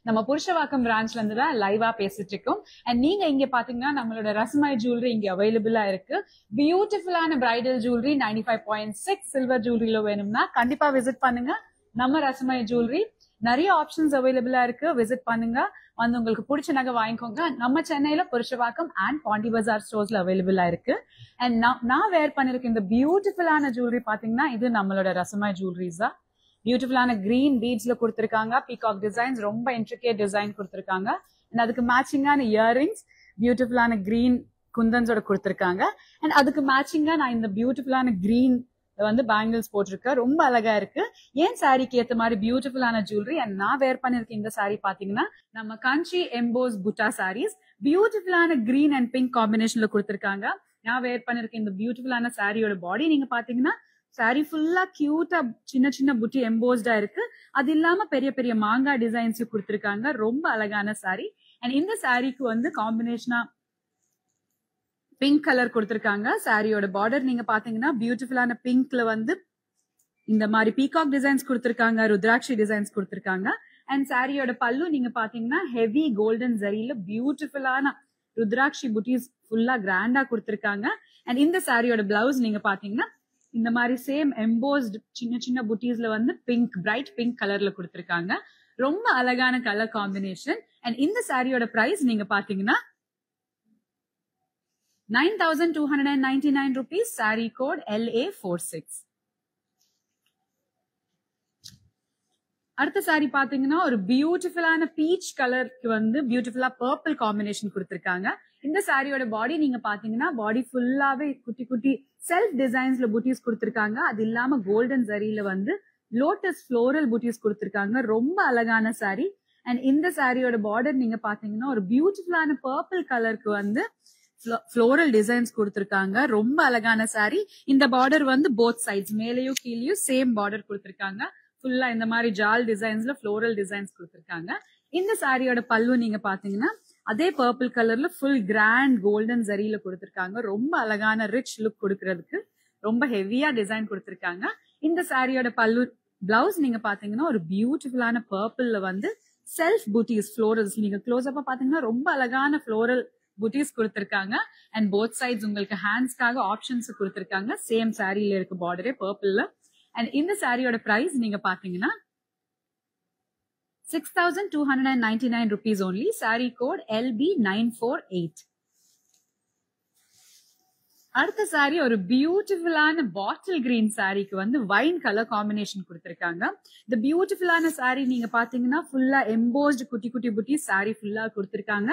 நம்ம புருஷவாக்கம் பிரான்ச்ல இருந்து தான் லைவா பேசிட்டு இருக்கோம். அண்ட் நீங்க இங்க பாத்தீங்கன்னா நம்மளோட ரசமாய் ஜுவல்லரி இங்க அவைலபிளா இருக்கு. பியூட்டிஃபுல்லான பிரைடல் ஜுவல்லரி 95.6 சில்வர் ஜுவல்லரியில வேணும்னா கண்டிப்பா விசிட் பண்ணுங்க. நம்ம ரசமாய் ஜுவல்லரி நிறைய ஆப்ஷன்ஸ் அவைலபிளா இருக்கு. விசிட் பண்ணுங்க, வந்து உங்களுக்கு பிடிச்ச நகை வாங்கிக்கோங்க. நம்ம சென்னையில புருஷவாக்கம் அண்ட் பாண்டி பஜார் ஸ்டோர்ஸ்ல அவைலபிளா இருக்கு. அண்ட் நான் வேர் பண்ணிருக்க இந்த பியூட்டிஃபுல்லான ஜுவல்லரி பாத்தீங்கன்னா இது நம்மளோட ரசமாய் ஜுவல்லரிஸ் தான். பியூட்டிஃபுல்லான கிரீன் பீட்ஸ்ல கொடுத்திருக்காங்க. பீகாக் டிசைன்ஸ், ரொம்ப இன்ட்ரிகேட் டிசைன் கொடுத்திருக்காங்க. அண்ட் அதுக்கு மேட்சிங்கான இயரிங்ஸ் பியூட்டிஃபுல்லான கிரீன் குந்தன்ஸோட கொடுத்திருக்காங்க. அண்ட் அதுக்கு மேட்சிங்கா நான் இந்த பியூட்டிஃபுல்லான கிரீன் வந்து பேங்கிள்ஸ் போட்டிருக்கேன். ரொம்ப அழகா இருக்கு. ஏன் சாரிக்கு ஏத்த மாதிரி பியூட்டிஃபுல்லான ஜுவல்லரி. அண்ட் நான் வேர் பண்ணிருக்க இந்த சாரி பாத்தீங்கன்னா நம்ம கஞ்சி எம்போஸ் புட்டா சாரீஸ் பியூட்டிஃபுல்லான கிரீன் அண்ட் பிங்க் காம்பினேஷன்ல கொடுத்திருக்காங்க. நான் வேர் பண்ணிருக்க இந்த பியூட்டிஃபுல்லான சாரியோட பாடி நீங்க பாத்தீங்கன்னா சாரி ஃபுல்லா கியூட்டா சின்ன சின்ன புட்டி எம்போஸ்டா இருக்கு. அது இல்லாம பெரிய பெரிய மாங்காய் டிசைன்ஸ் கொடுத்திருக்காங்க. ரொம்ப அழகான சாரி. அண்ட் இந்த சாரிக்கு வந்து காம்பினேஷனா பிங்க் கலர் கொடுத்திருக்காங்க. சாரியோட பார்டர் நீங்க பாத்தீங்கன்னா பியூட்டிஃபுல்லான பிங்க்ல வந்து இந்த மாதிரி பீகாக் டிசைன்ஸ் கொடுத்திருக்காங்க, ருத்ராட்சி டிசைன்ஸ் கொடுத்திருக்காங்க. அண்ட் சாரியோட பல்லு நீங்க பாத்தீங்கன்னா ஹெவி கோல்டன் ஜரியில பியூட்டிஃபுல்லான ருத்ராட்சி புட்டிஸ் ஃபுல்லா கிராண்டா கொடுத்திருக்காங்க. அண்ட் இந்த சாரியோட பிளவுஸ் நீங்க பாத்தீங்கன்னா இந்த மாதிரி சேம் எம்போஸ்ட் சின்ன சின்ன புட்டீஸ்ல வந்து பிங்க், பிரைட் பிங்க் கலர்ல கொடுத்திருக்காங்க. ரொம்ப அழகான கலர் காம்பினேஷன். அண்ட் இந்த சாரியோட பிரைஸ் நீங்க பாத்தீங்கன்னா 9,299 rupees. Sorry code LA46. அடுத்த சாரி பாத்தீங்கன்னா ஒரு பியூட்டிஃபுல்லான பீச் கலருக்கு வந்து பியூட்டிஃபுல்லா பர்பிள் காம்பினேஷன் கொடுத்திருக்காங்க. இந்த சாரியோட பாடி நீங்க பாத்தீங்கன்னா பாடி ஃபுல்லாவே குட்டி குட்டி செல்ஃப் டிசைன்ஸ்ல புட்டிஸ் கொடுத்திருக்காங்க. அது இல்லாம கோல்டன் ஜரியில வந்து லோட்டஸ் ஃப்ளோரல் புட்டிஸ் கொடுத்திருக்காங்க. ரொம்ப அழகான சாரி. அண்ட் இந்த சாரியோட பார்டர் நீங்க பாத்தீங்கன்னா ஒரு பியூட்டிஃபுல்லான பர்பிள் கலருக்கு வந்து ஃப்ளோரல் டிசைன்ஸ் கொடுத்திருக்காங்க. ரொம்ப அழகான சாரி. இந்த பார்டர் வந்து போத் சைட்ஸ் மேலேயும் கீழேயும் சேம் பார்டர் கொடுத்திருக்காங்க. ஃபுல்லா இந்த மாதிரி ஜால் டிசைன்ஸ்ல ஃப்ளோரல் டிசைன்ஸ் கொடுத்திருக்காங்க. இந்த சாரியோட பல்லு நீங்க பாத்தீங்கன்னா அதே பர்பிள் கலர்ல ஃபுல் கிராண்ட் கோல்டன் ஜரியில கொடுத்திருக்காங்க. ரொம்ப அழகான ரிச் லுக் கொடுக்கறதுக்கு ரொம்ப ஹெவியா டிசைன் கொடுத்திருக்காங்க. இந்த சாரியோட பல்லு பிளவுஸ் நீங்க பாத்தீங்கன்னா ஒரு பியூட்டிஃபுல்லான பர்பிள்ல வந்து செல்ஃப் புட்டிஸ் ஃப்ளோரல்ஸ் நீங்க க்ளோஸ் அப்பா பாத்தீங்கன்னா ரொம்ப அழகான ஃப்ளோரல் புட்டிஸ் கொடுத்திருக்காங்க. அண்ட் போத் சைட்ஸ் உங்களுக்கு ஹேண்ட்ஸ்க்காக ஆப்ஷன்ஸ் கொடுத்திருக்காங்க. சேம் சாரியில இருக்க பார்டரே பர்பிள்ல. அண்ட் இந்த சாரியோட பிரைஸ் நீங்க பாத்தீங்கன்னா 6,299 rupees only. Sari code LB948. அடுத்த சாரி ஒரு பியூட்டிஃபுல்லான பாட்டில் கிரீன் சாரிக்கு வந்து வைன் கலர் காம்பினேஷன் கொடுத்திருக்காங்க. இந்த பியூட்டிஃபுல்லான சாரி நீங்க பாத்தீங்கன்னா ஃபுல்லா எம்போஸ்ட் குட்டி குட்டி புட்டிஸ் சாரி ஃபுல்லா கொடுத்திருக்காங்க.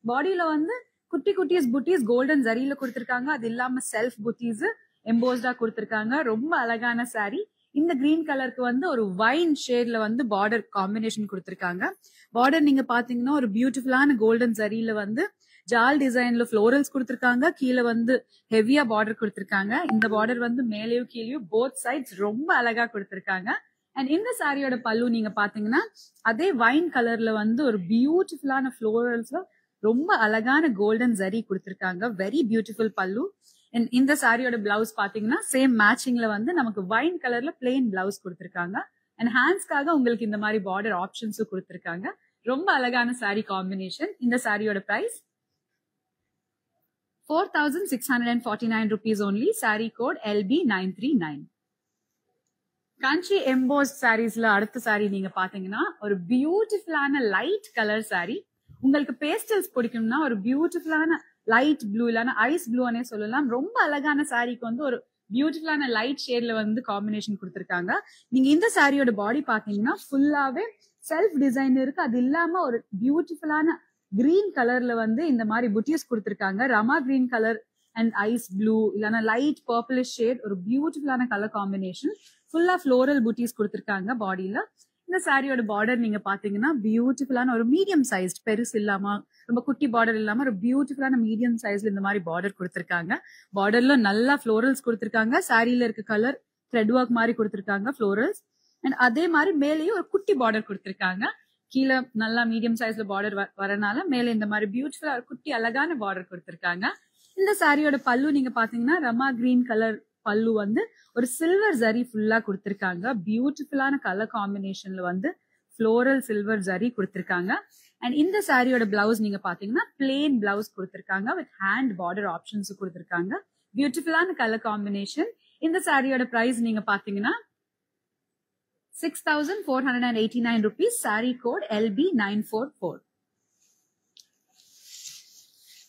பாடியில வந்து குட்டி குட்டிஸ் புட்டிஸ் கோல்டன் ஜரியில கொடுத்திருக்காங்க. அது இல்லாம செல்ஃப் புட்டிஸ் எம்போஸ்டா கொடுத்திருக்காங்க. ரொம்ப அழகான சாரி. இந்த கிரீன் கலருக்கு வந்து ஒரு வைன் ஷேட்ல வந்து பார்டர் காம்பினேஷன் கொடுத்திருக்காங்க. பார்டர் நீங்க பாத்தீங்கன்னா ஒரு பியூட்டிஃபுல்லான கோல்டன் ஜரியில வந்து ஜால் டிசைன்ல ஃப்ளோரல்ஸ் கொடுத்திருக்காங்க. கீழே வந்து ஹெவியா பார்டர் கொடுத்திருக்காங்க. இந்த பார்டர் வந்து மேலேயும் கீழேயும் போத் சைட்ஸ் ரொம்ப அழகா கொடுத்திருக்காங்க. அண்ட் இந்த சாரியோட பல்லு நீங்க பாத்தீங்கன்னா அதே வைன் கலர்ல வந்து ஒரு பியூட்டிஃபுல்லான ஃப்ளோரல்ஸ்ல ரொம்ப அழகான கோல்டன் ஜரி கொடுத்திருக்காங்க. வெரி பியூட்டிஃபுல் பல்லு. இந்த சாரியோட பிளவுஸ் பாத்தீங்கன்னா சேம் மேட்சிங்ல வந்து நமக்கு வைன் கலர்ல பிளெயின் பிளவுஸ் கொடுத்திருக்காங்க. அண்ட் ஹேண்ட்ஸ்க்காக உங்களுக்கு இந்த மாதிரி பார்டர் ஆப்ஷன்ஸும் கொடுத்திருக்காங்க. ரொம்ப அழகான சாரி காம்பினேஷன். இந்த சாரியோட price 4,649 rupees only. Sari code LB939. Kanchi emboss சாரீஸ்ல அடுத்த சாரி நீங்க பாத்தீங்கன்னா ஒரு பியூட்டிஃபுல்லான லைட் கலர் சாரி. உங்களுக்கு பேஸ்டல்ஸ் பிடிக்கும்னா ஒரு பியூட்டிஃபுல்லான லைட் ப்ளூ இல்லைன்னா ஐஸ் ப்ளூனே சொல்லலாம். ரொம்ப அழகான சாரிக்கு வந்து ஒரு பியூட்டிஃபுல்லான லைட் ஷேட்ல வந்து காம்பினேஷன் கொடுத்திருக்காங்க. நீங்க இந்த சாரியோட பாடி பாத்தீங்கன்னா ஃபுல்லாவே செல்ஃப் டிசைன் இருக்கு. அது இல்லாம ஒரு பியூட்டிஃபுல்லான கிரீன் கலர்ல வந்து இந்த மாதிரி புட்டிஸ் கொடுத்திருக்காங்க. Rama green colour and ice blue இல்லைன்னா லைட் பர்பிளிஷ் ஷேட் ஒரு பியூட்டிஃபுல்லான கலர் காம்பினேஷன். ஃபுல்லா ஃப்ளோரல் புட்டிஸ் கொடுத்திருக்காங்க பாடியில. இந்த சாரியோட பார்டர் நீங்க பாத்தீங்கன்னா பியூட்டிஃபுல்லான ஒரு மீடியம் சைஸ்ட், பெருசு இல்லாம ரொம்ப குட்டி பார்டர் இல்லாம ஒரு பியூட்டிஃபுல்லான மீடியம் சைஸ்ல இந்த மாதிரி பார்டர் கொடுத்திருக்காங்க. பார்டர்ல நல்லா ஃப்ளோரல்ஸ் கொடுத்திருக்காங்க. சாரியில இருக்க கலர் த்ரெட் ஒர்க் மாதிரி கொடுத்திருக்காங்க ஃப்ளோரல்ஸ். அண்ட் அதே மாதிரி மேலேயும் ஒரு குட்டி பார்டர் கொடுத்திருக்காங்க. கீழே நல்லா மீடியம் சைஸ்ல பார்டர் வரனால மேல இந்த மாதிரி பியூட்டிஃபுல்லா குட்டி அழகான பார்டர் கொடுத்திருக்காங்க. இந்த சாரியோட பல்லு நீங்க பாத்தீங்கன்னா ரமா கிரீன் கலர் பல்லு வந்து ஒரு சில்வர் ஜரி ஃபுல்லா கொடுத்திருக்காங்க. பியூட்டிஃபுல்லான கலர் காம்பினேஷன்ல வந்து ஃப்ளோரல் சில்வர் ஜரி கொடுத்திருக்காங்க. அண்ட் இந்த சாரியோட பிளவுஸ் நீங்க பாத்தீங்கன்னா பிளெயின் பிளவுஸ் கொடுத்திருக்காங்க வித் ஹேண்ட் பார்டர் ஆப்ஷன்ஸ் கொடுத்திருக்காங்க. பியூட்டிஃபுல்லான கலர் காம்பினேஷன். இந்த சாரியோட பிரைஸ் நீங்க பாத்தீங்கன்னா 6,489 rupees. Sorry code LB944.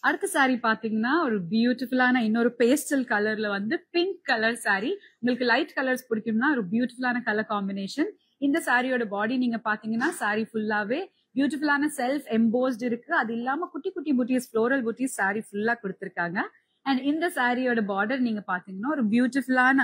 அடுத்த சாரி பாத்தீங்கன்னா ஒரு பியூட்டிஃபுல்லான இன்னொரு பேஸ்டல் கலர்ல வந்து பிங்க் கலர் சாரி. உங்களுக்கு லைட் கலர்ஸ் பிடிக்கும்னா ஒரு பியூட்டிஃபுல்லான கலர் காம்பினேஷன். இந்த சாரியோட பாடி நீங்க பாத்தீங்கன்னா சாரி ஃபுல்லாவே பியூட்டிஃபுல்லான செல்ஃப் எம்போஸ்ட் இருக்கு. அது இல்லாம குட்டி குட்டி புட்டிஸ் ஃப்ளோரல் புட்டிஸ் சாரி ஃபுல்லா கொடுத்திருக்காங்க. அண்ட் இந்த சாரியோட பார்டர் நீங்க பாத்தீங்கன்னா ஒரு பியூட்டிஃபுல்லான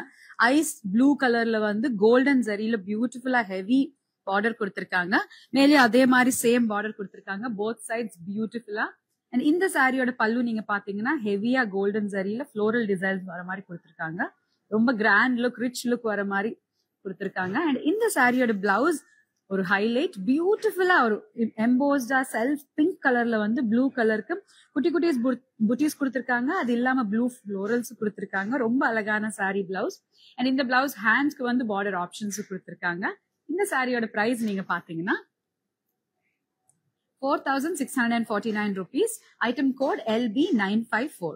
ஐஸ் ப்ளூ கலர்ல வந்து கோல்டன் ஜரியில பியூட்டிஃபுல்லா ஹெவி பார்டர் கொடுத்திருக்காங்க. மேலே அதே மாதிரி சேம் பார்டர் கொடுத்திருக்காங்க. போத் சைட்ஸ் பியூட்டிஃபுல்லா. அண்ட் இந்த சாரியோட பல்லு நீங்க பாத்தீங்கன்னா ஹெவியா கோல்டன் ஜரியில ஃப்ளோரல் டிசைன்ஸ் வர மாதிரி கொடுத்திருக்காங்க. ரொம்ப கிராண்ட் லுக், ரிச் லுக் வர மாதிரி கொடுத்திருக்காங்க. அண்ட் இந்த சாரியோட பிளவுஸ் ஒரு ஹைலைட் பியூட்டிஃபுல்லா ஒரு எம்போஸ்டா செல்ஃப் பிங்க் கலர்ல வந்து ப்ளூ கலருக்கு குட்டி குட்டிஸ் புட்டிஸ் கொடுத்திருக்காங்க. அது இல்லாம ப்ளூ ஃப்ளோரல்ஸ் கொடுத்திருக்காங்க. ரொம்ப அழகான சாரி பிளவுஸ். அண்ட் இந்த பிளவுஸ் ஹேண்ட்ஸ்க்கு வந்து பார்டர் ஆப்ஷன்ஸ் கொடுத்திருக்காங்க. இந்த சாரியோட பிரைஸ் நீங்க பாத்தீங்கன்னா 4,649 rupees. Item code LB954.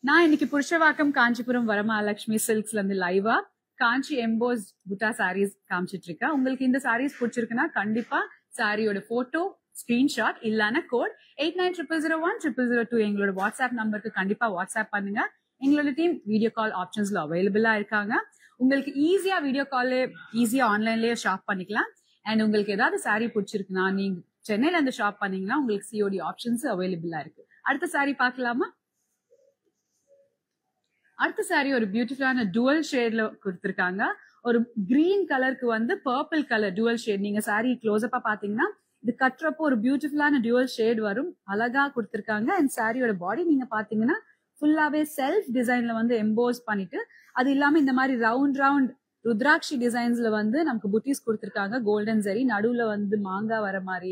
நான் இன்னைக்கு புருஷவாக்கம் காஞ்சிபுரம் வரமகாலட்சுமி சில்க்ஸ்ல இருந்து லைவா காஞ்சி எம்போஸ் புட்டா சாரீஸ் காமிச்சிட்டு இருக்கேன். உங்களுக்கு இந்த சாரீஸ் பிடிச்சிருக்குன்னா கண்டிப்பா சாரியோட போட்டோ ஸ்கிரீன்ஷாட் இல்லனா கோட் 8900010002 எங்களோட வாட்ஸ்அப் நம்பருக்கு கண்டிப்பா வாட்ஸ்அப் பண்ணுங்க. எங்களோட டீம் வீடியோ கால் ஆப்ஷன்ஸ்ல அவைலபிளா இருக்காங்க. உங்களுக்கு ஈஸியா வீடியோ கால் ஈஸியா ஆன்லைன்லயே ஷாப் பண்ணிக்கலாம். அண்ட் உங்களுக்கு ஏதாவது சாரி பிடிச்சிருக்குன்னா நீங்க சென்னையில இருந்து ஷாப் பண்ணீங்கன்னா உங்களுக்கு COD ஆப்ஷன்ஸ் அவைலபிளா இருக்கு. அடுத்த சாரி பார்க்கலாமா? அடுத்த சாரி ஒரு பியூட்டிஃபுல்லான டுவல் ஷேட்ல கொடுத்திருக்காங்க. ஒரு கிரீன் கலருக்கு வந்து பர்பிள் கலர் டுவல் ஷேட். நீங்க சாரி க்ளோஸ்அப்பா பாத்தீங்கன்னா இது கட்டுறப்போ ஒரு பியூட்டிஃபுல்லான டுவல் ஷேட் வரும். அழகா கொடுத்திருக்காங்க. அண்ட் சாரியோட பாடி நீங்க பாத்தீங்கன்னா ஃபுல்லாவே செல்ஃப் டிசைன்ல வந்து எம்போஸ் பண்ணிட்டு அது இல்லாம இந்த மாதிரி ரவுண்ட் ரவுண்ட் ருத்ராட்சி டிசைன்ஸ்ல வந்து நமக்கு புட்டிஸ் கொடுத்திருக்காங்க. கோல்டன் ஜரி நடுவுல வந்து மாங்காய் வர மாதிரி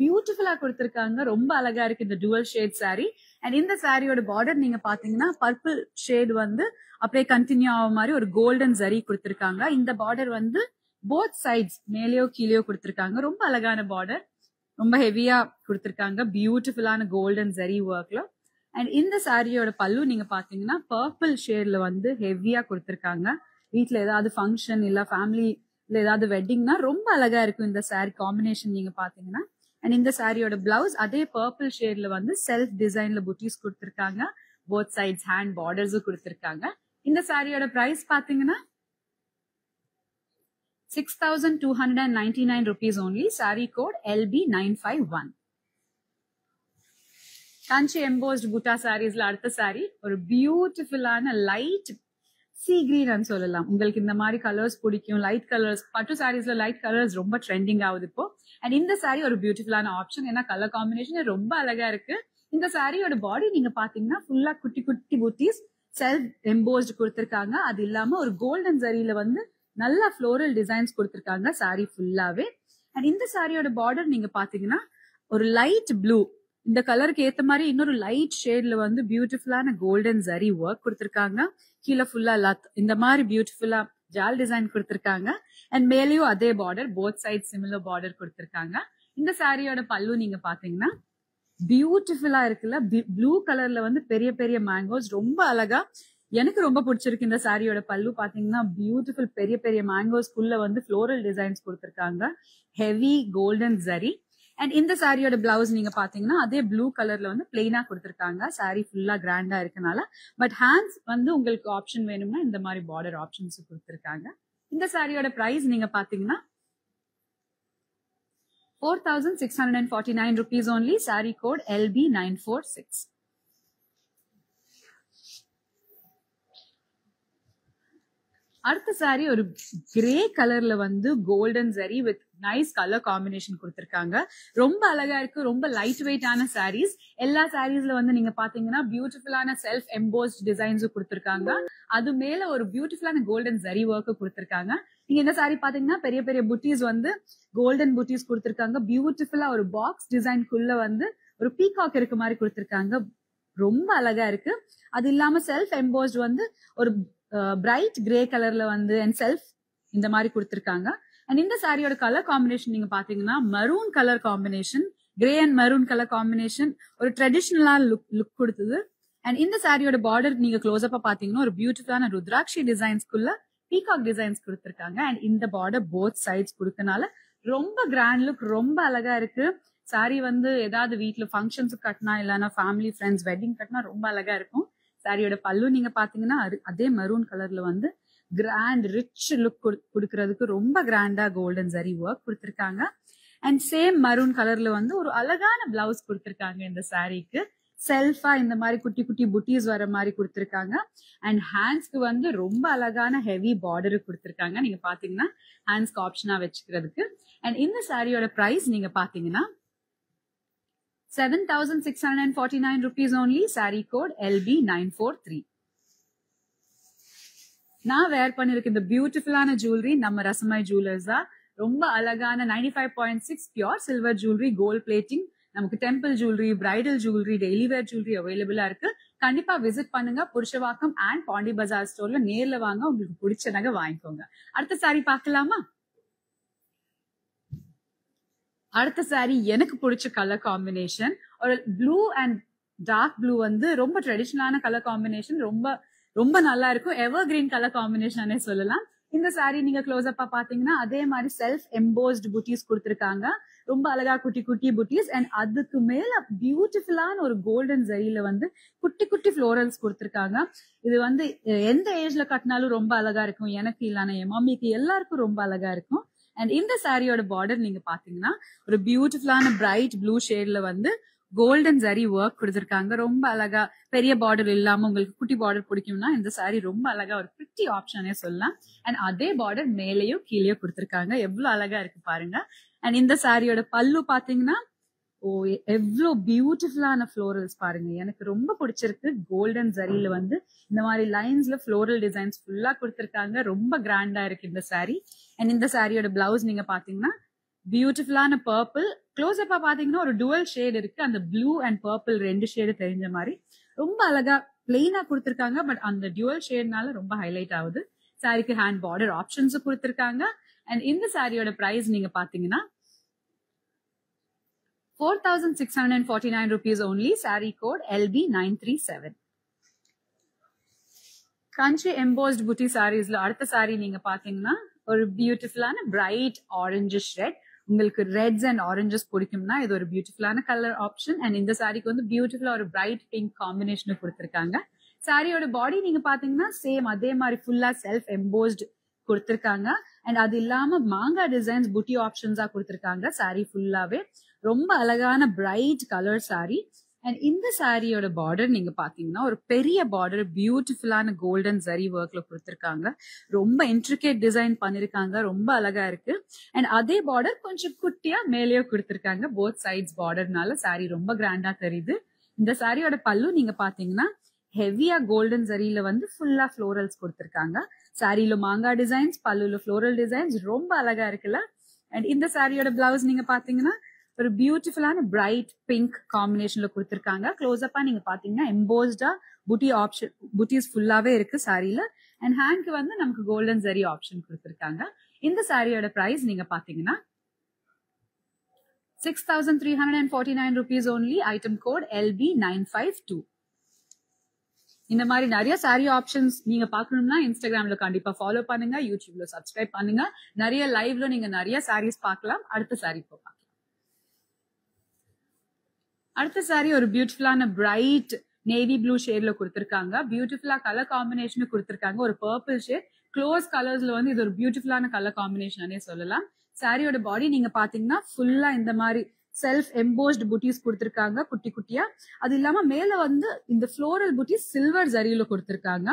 பியூட்டிஃபுல்லா கொடுத்திருக்காங்க. ரொம்ப அழகா இருக்கு இந்த டுவல் ஷேட் சாரி. அண்ட் இந்த சாரியோட பார்டர் நீங்க பாத்தீங்கன்னா பர்பிள் ஷேட் வந்து அப்படியே கண்டினியூ ஆக மாதிரி ஒரு கோல்டன் ஜரி கொடுத்திருக்காங்க. இந்த பார்டர் வந்து போத் சைட்ஸ் மேலேயோ கீழேயோ கொடுத்திருக்காங்க. ரொம்ப அழகான பார்டர். ரொம்ப ஹெவியா கொடுத்திருக்காங்க. பியூட்டிஃபுல்லான கோல்டன் ஜரி ஒர்க்ல. அண்ட் இந்த சாரியோட பல்லு நீங்க பாத்தீங்கன்னா பர்பிள் ஷேட்ல வந்து ஹெவியா கொடுத்திருக்காங்க. வீட்டுல ஏதாவது ஃபங்க்ஷன் இல்ல ஃபேமிலில ஏதாவது வெட்டிங்னா ரொம்ப அழகா இருக்கும் இந்த சாரி காம்பினேஷன் நீங்க பாத்தீங்கன்னா. அண்ட் இந்த சாரியோட பிளவுஸ் அதே பர்பிள் ஷேட்ல வந்து செல்ஃப் டிசைன்ல புட்டிஸ் கொடுத்திருக்காங்க. போத் சைட்ஸ் ஹேண்ட் பார்டர்ஸும் கொடுத்திருக்காங்க. இந்த சாரியோட பிரைஸ் பாத்தீங்கன்னா 6,299 rupees only. Sari code LB951. Kanchi embossed butta சாரீஸ்ல அடுத்த சாரி ஒரு பியூட்டிஃபுல்லான லைட் சீ கிரீன் சொல்லலாம். உங்களுக்கு இந்த மாதிரி கலர்ஸ் பிடிக்கும். லைட் கலர்ஸ் பட்டு சாரீஸ்ல லைட் கலர்ஸ் ரொம்ப ட்ரெண்டிங் ஆகுது இப்போ. அண்ட் இந்த சாரி ஒரு பியூட்டிஃபுல்லான ஆப்ஷன். ஏன்னா கலர் காம்பினேஷன் ரொம்ப அழகா இருக்கு. இந்த சாரியோட பாடி நீங்க பாத்தீங்கன்னா ஃபுல்லா குட்டி குட்டி புட்டிஸ் செல்ஃப் எம்போஸ்ட் கொடுத்திருக்காங்க. அது இல்லாம ஒரு கோல்டன் ஜரியில வந்து நல்ல ஃப்ளோரல் டிசைன்ஸ் கொடுத்திருக்காங்க சாரி ஃபுல்லாவே. அண்ட் இந்த சாரியோட பார்டர் நீங்க பாத்தீங்கன்னா ஒரு லைட் ப்ளூ இந்த கலருக்கு ஏத்த மாதிரி இன்னொரு லைட் ஷேட்ல வந்து பியூட்டிஃபுல்லான கோல்டன் ஜரி ஒர்க் கொடுத்திருக்காங்க. கீழே ஃபுல்லா லத் இந்த மாதிரி பியூட்டிஃபுல்லா ஜால் டிசைன் கொடுத்திருக்காங்க. அண்ட் மேலேயும் அதே border both side similar border கொடுத்திருக்காங்க. இந்த சாரியோட பல்லு நீங்க பாத்தீங்கன்னா பியூட்டிஃபுல்லா இருக்குல்ல. ப்ளூ கலர்ல வந்து பெரிய பெரிய மேங்கோஸ் ரொம்ப அழகா. எனக்கு ரொம்ப பிடிச்சிருக்கு இந்த சாரியோட பல்லு பாத்தீங்கன்னா பியூட்டிஃபுல் பெரிய பெரிய மேங்கோஸ்குள்ள வந்து ஃப்ளோரல் டிசைன்ஸ் கொடுத்திருக்காங்க. Heavy golden zari. அண்ட் இந்த சாரியோட பிளவுஸ் நீங்க பாத்தீங்கன்னா அதே ப்ளூ கலர்ல வந்து பிளெயினா கொடுத்திருக்காங்க. சாரி ஃபுல்லா கிராண்டா இருக்கனால. பட் ஹேண்ட்ஸ் வந்து உங்களுக்கு ஆப்ஷன் வேணும்னா இந்த மாதிரி பார்டர் ஆப்ஷன்ஸ் கொடுத்திருக்காங்க. இந்த சாரியோட பிரைஸ் நீங்க பாத்தீங்கன்னா 4,649 rupees only. Sari code LB946. அடுத்த சாரி ஒரு கிரே கலர்ல வந்து golden zari with nice colour combination கொடுத்திருக்காங்க. ரொம்ப அழகா இருக்கு. ரொம்ப லைட் வெயிட்டான சாரீஸ். எல்லா சாரீஸ்ல வந்து நீங்க பாத்தீங்கன்னா பியூட்டிஃபுல்லான செல்ஃப் எம்போஸ்ட் டிசைன்ஸும் கொடுத்திருக்காங்க. அது மேல ஒரு பியூட்டிஃபுல்லான கோல்டன் ஜரி ஒர்க் கொடுத்திருக்காங்க. நீங்க இந்த சாரி பாத்தீங்கன்னா பெரிய பெரிய புட்டிஸ் வந்து கோல்டன் புட்டிஸ் கொடுத்திருக்காங்க. பியூட்டிஃபுல்லா ஒரு பாக்ஸ் டிசைன்குள்ள வந்து ஒரு பீகாக் இருக்க மாதிரி கொடுத்திருக்காங்க. ரொம்ப அழகா இருக்கு. அது இல்லாம செல்ஃப் எம்போஸ்ட் வந்து ஒரு பிரைட் கிரே கலர்ல வந்து அண்ட் செல்ஃப் இந்த மாதிரி கொடுத்திருக்காங்க. அண்ட் இந்த சாரியோட கலர் காம்பினேஷன் நீங்க பாத்தீங்கன்னா maroon colour combination, grey and maroon colour combination, ஒரு ட்ரெடிஷனலா லுக் கொடுத்தது. அண்ட் இந்த சாரியோட பார்டர் நீங்க க்ளோஸ் அப்பா பாத்தீங்கன்னா ஒரு பியூட்டிஃபுல்லான ருத்ராட்சி டிசைன்ஸ்குள்ள பீகாக் டிசைன்ஸ் கொடுத்திருக்காங்க. அண்ட் இந்த பார்டர் போத் சைட்ஸ் கொடுக்கனால ரொம்ப கிராண்ட் லுக், ரொம்ப அழகா இருக்கு. சாரி வந்து ஏதாவது வீட்டுல ஃபங்க்ஷன்ஸுக்கு கட்டினா இல்லைன்னா ஃபேமிலி ஃப்ரெண்ட்ஸ் வெட்டிங் கட்டினா ரொம்ப அழகா இருக்கும். சாரியோட பல்லு நீங்க பாத்தீங்கன்னா அதே மரூன் கலர்ல வந்து கிராண்ட் ரிச் லுக் கொடுக்கறதுக்கு ரொம்ப கிராண்டா கோல்டன் ஜரி ஒர்க் கொடுத்திருக்காங்க. அண்ட் சேம் மரூன் கலர்ல வந்து ஒரு அழகான பிளவுஸ் கொடுத்திருக்காங்க. இந்த சாரிக்கு செல்ஃபா இந்த மாதிரி குட்டி குட்டி புட்டிஸ் வர மாதிரி கொடுத்திருக்காங்க. அண்ட் ஹேண்ட்ஸ்க்கு வந்து ரொம்ப அழகான ஹெவி பார்டர் கொடுத்திருக்காங்க. நீங்க பாத்தீங்கன்னா ஹேண்ட்ஸ்க்கு ஆப்ஷனா வச்சுக்கிறதுக்கு. அண்ட் இந்த சாரியோட பிரைஸ் நீங்க பாத்தீங்கன்னா 7,649 rupees only. Saree code LB943. நான் வேர் பண்ணிருக்க இந்த பியூட்டிஃபுல்லான ஜுவல்லரி நம்ம ரசமாய் ஜுவல்லர்ஸ் தான். ரொம்ப அழகான 95.6 pure silver jewellery, gold plating, நமக்கு temple jewellery, bridal jewellery, daily wear jewellery அவைலபிளா இருக்கு. கண்டிப்பா விசிட் பண்ணுங்க. புருஷவாக்கம் அண்ட் பாண்டி பஜார் ஸ்டோர்ல நேர்ல வாங்க, உங்களுக்கு பிடிச்ச நகை வாங்கிக்கோங்க. அடுத்த சாரி பார்க்கலாமா? அடுத்த சாரி எனக்கு பிடிச்ச கலர் காம்பினேஷன் ஒரு ப்ளூ அண்ட் டார்க் ப்ளூ வந்து ரொம்ப ட்ரெடிஷனலான கலர் காம்பினேஷன், ரொம்ப ரொம்ப நல்லா இருக்கும். எவர் கிரீன் கலர் காம்பினேஷனே சொல்லலாம். இந்த சாரி நீங்க க்ளோஸ் அப்பா பாத்தீங்கன்னா அதே மாதிரி செல்ஃப் எம்போஸ்ட் புட்டிஸ் கொடுத்திருக்காங்க. ரொம்ப அழகா குட்டி குட்டி புட்டிஸ். அண்ட் அதுக்கு மேல பியூட்டிஃபுல்லான ஒரு கோல்டன் ஜரியில வந்து குட்டி குட்டி ஃப்ளோரல்ஸ் கொடுத்திருக்காங்க. இது வந்து எந்த ஏஜ்ல கட்டினாலும் ரொம்ப அழகா இருக்கும். எனக்கு இல்லைன்னா என் மம்மிக்கு எல்லாருக்கும் ரொம்ப அழகா இருக்கும். அண்ட் இந்த சாரியோட பார்டர் நீங்க பாத்தீங்கன்னா ஒரு பியூட்டிஃபுல்லான பிரைட் ப்ளூ ஷேட்ல வந்து கோல்டன் ஜரி ஒர்க் கொடுத்திருக்காங்க. ரொம்ப அழகா பெரிய பார்டர் இல்லாம உங்களுக்கு குட்டி பார்டர் பிடிக்கும்னா இந்த சாரி ரொம்ப அழகா ஒரு பிரிட்டி ஆப்ஷனே சொல்லலாம். அண்ட் அதே பார்டர் மேலேயும் கீழேயும் கொடுத்திருக்காங்க. எவ்வளவு அழகா இருக்கு பாருங்க. அண்ட் இந்த சாரியோட பல்லு பாத்தீங்கன்னா எவ்வளவு பியூட்டிஃபுல்லான ஃப்ளோரல்ஸ் பாருங்க. எனக்கு ரொம்ப பிடிச்சிருக்கு. கோல்டன் ஜரியில வந்து இந்த மாதிரி லைன்ஸ்ல ஃப்ளோரல் டிசைன்ஸ் ஃபுல்லா கொடுத்திருக்காங்க. ரொம்ப கிராண்டா இருக்கு இந்த சாரி. அண்ட் இந்த சாரியோட பிளவுஸ் நீங்க பாத்தீங்கன்னா பியூட்டிஃபுல்லான பர்பிள், க்ளோஸ் அப்பா பாத்தீங்கன்னா ஒரு டுவல் ஷேட் இருக்கு. அந்த ப்ளூ அண்ட் பர்பிள் ரெண்டு ஷேடு தெரிஞ்ச மாதிரி ரொம்ப அழகா பிளெயினா கொடுத்திருக்காங்க. பட் அந்த டுவல் ஷேட்னால ரொம்ப ஹைலைட் ஆகுது. சாரிக்கு ஹேண்ட் பார்டர் ஆப்ஷன்ஸும் கொடுத்திருக்காங்க. அண்ட் இந்த சாரியோட பிரைஸ் நீங்க பாத்தீங்கன்னா 4,649 rupees only. Saree code LB937. கஞ்சி எம்போஸ்ட் புட்டி சாரீஸ்ல அடுத்த சாரி நீங்க பாத்தீங்கன்னா ஒரு பியூட்டிஃபுல்லான பிரைட் ஆரஞ்சஸ் ரெட். உங்களுக்கு ரெட்ஸ் அண்ட் ஆரஞ்சஸ் பிடிக்கும்னா இது ஒரு பியூட்டிஃபுல்லான கலர் ஆப்ஷன். அண்ட் இந்த சாரிக்கு வந்து பியூட்டிஃபுல்லா ஒரு பிரைட் பிங்க் காம்பினேஷன் கொடுத்திருக்காங்க. சாரியோட பாடி நீங்க பாத்தீங்கன்னா சேம் அதே மாதிரி ஃபுல்லா செல்ஃப் எம்போஸ்ட் கொடுத்திருக்காங்க. அண்ட் அது இல்லாம மாங்கா டிசைன்ஸ் புட்டி ஆப்ஷன்ஸா கொடுத்திருக்காங்க. சாரி ஃபுல்லாவே ரொம்ப அழகான பிரைட் கலர் சாரி. அண்ட் இந்த சாரியோட பார்டர் நீங்க பாத்தீங்கன்னா ஒரு பெரிய பார்டர் பியூட்டிஃபுல்லான கோல்டன் ஜரி ஒர்க்ல கொடுத்திருக்காங்க. ரொம்ப இன்ட்ரிகேட் டிசைன் பண்ணிருக்காங்க. ரொம்ப அழகா இருக்கு. அண்ட் அதே பார்டர் கொஞ்சம் குட்டியா மேலேயோ கொடுத்திருக்காங்க. போத் சைட்ஸ் பார்டர்னால சாரி ரொம்ப கிராண்டா தெரியுது. இந்த சாரியோட பல்லு நீங்க பாத்தீங்கன்னா ஹெவியா கோல்டன் ஜரியில வந்து ஃபுல்லா ஃப்ளோரல்ஸ் கொடுத்திருக்காங்க. சாரியில மாங்கா டிசைன்ஸ், பல்லுல ஃப்ளோரல் டிசைன்ஸ் ரொம்ப அழகா இருக்குல்ல. அண்ட் இந்த சாரியோட பிளவுஸ் நீங்க பாத்தீங்கன்னா ஒரு பியூட்டிஃபுல்லான பிரைட் பிங்க் காம்பினேஷன்ல கொடுத்திருக்காங்க. க்ளோஸ் அப்பா நீங்க பாத்தீங்கன்னா எம்போஸ்டா புட்டி ஆப்ஷன் புட்டிஸ் ஃபுல்லாவே இருக்கு சாரியில. அண்ட் ஹேண்ட்க்கு வந்து நமக்கு கோல்டன் ஜரி ஆப்ஷன் கொடுத்திருக்காங்க. இந்த சாரியோட பிரைஸ் நீங்க பாத்தீங்கன்னா 6,349 rupees only. Item code LB952. இந்த மாதிரி நிறைய சாரி ஆப்ஷன்ஸ் நீங்க பாக்கணும்னா இன்ஸ்டாகிராம்ல கண்டிப்பா ஃபாலோ பண்ணுங்க, யூடியூப்ல சப்ஸ்கிரைப் பண்ணுங்க. நிறைய லைவ்ல நீங்க நிறைய சாரீஸ் பார்க்கலாம். அடுத்த சாரி பார்க்கலாம். அடுத்த சாரி ஒரு பியூட்டிஃபுல்லான பிரைட் நேவி ப்ளூ ஷேட்ல கொடுத்திருக்காங்க. பியூட்டிஃபுல்லா கலர் காம்பினேஷன் கொடுத்திருக்காங்க. ஒரு பர்பிள் ஷேட் க்ளோஸ் கலர்ஸ்ல வந்து இது ஒரு பியூட்டிஃபுல்லான கலர் காம்பினேஷனே சொல்லலாம். சாரியோட பாடி நீங்க பாத்தீங்கன்னா ஃபுல்லா இந்த மாதிரி செல்ஃப் எம்போஸ்ட் புட்டிஸ் கொடுத்திருக்காங்க குட்டி குட்டியா. அது இல்லாம மேல வந்து இந்த ஃப்ளோரல் புட்டிஸ் சில்வர் ஜரியில கொடுத்திருக்காங்க.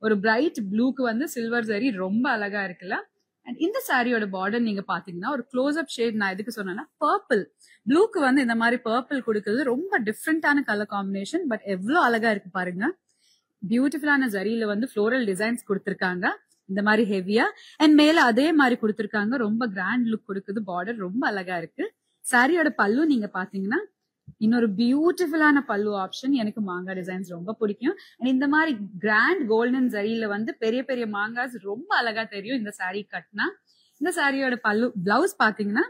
ஒரு பிரைட் ப்ளூக்கு வந்து சில்வர் ஜரி ரொம்ப அழகா இருக்குல்ல. அண்ட் இந்த சாரியோட பார்டர் நீங்க பாத்தீங்கன்னா ஒரு க்ளோஸ் அப் ஷேட் நான் எதுக்கு சொன்னேன்னா பர்பிள் ப்ளூக்கு வந்து இந்த மாதிரி பர்பிள் கொடுக்குறது ரொம்ப டிஃப்ரெண்டான கலர் காம்பினேஷன். பட் எவ்வளவு அழகா இருக்கு பாருங்க. பியூட்டிஃபுல்லான ஜரியில வந்து ஃப்ளோரல் டிசைன்ஸ் கொடுத்திருக்காங்க இந்த மாதிரி ஹெவியா. அண்ட் மேல அதே மாதிரி கொடுத்திருக்காங்க. ரொம்ப கிராண்ட் லுக் கொடுக்குது. பார்டர் ரொம்ப அழகா இருக்கு. சாரியோட பல்லு நீங்க பாத்தீங்கன்னா இன்னொரு பியூட்டிஃபுல்லான பல்லு ஆப்ஷன். எனக்கு மாங்கா டிசைன்ஸ் ரொம்ப பிடிக்கும். அண்ட் இந்த மாதிரி கிராண்ட் கோல்டன் ஜரியில வந்து பெரிய பெரிய மாங்காஸ் ரொம்ப அழகா தெரியும் இந்த சாரி கட்டினா. இந்த சாரியோட பல்லு பிளவுஸ் பாத்தீங்கன்னா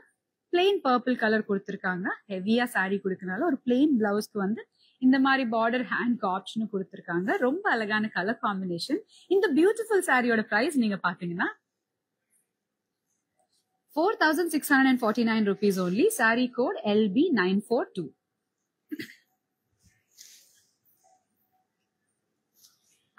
பிளெயின் பர்பிள் கலர் கொடுத்திருக்காங்க. ஹெவியா சாரி கொடுக்கறனால ஒரு பிளெயின் பிளவுஸ்க்கு வந்து இந்த மாதிரி பார்டர் ஹேண்ட் ஆப்ஷன் கொடுத்திருக்காங்க. ரொம்ப அழகான கலர் காம்பினேஷன். இந்த பியூட்டிஃபுல் சாரியோட பிரைஸ் நீங்க பாத்தீங்கன்னா 4649 rupees only. Saree code LB942.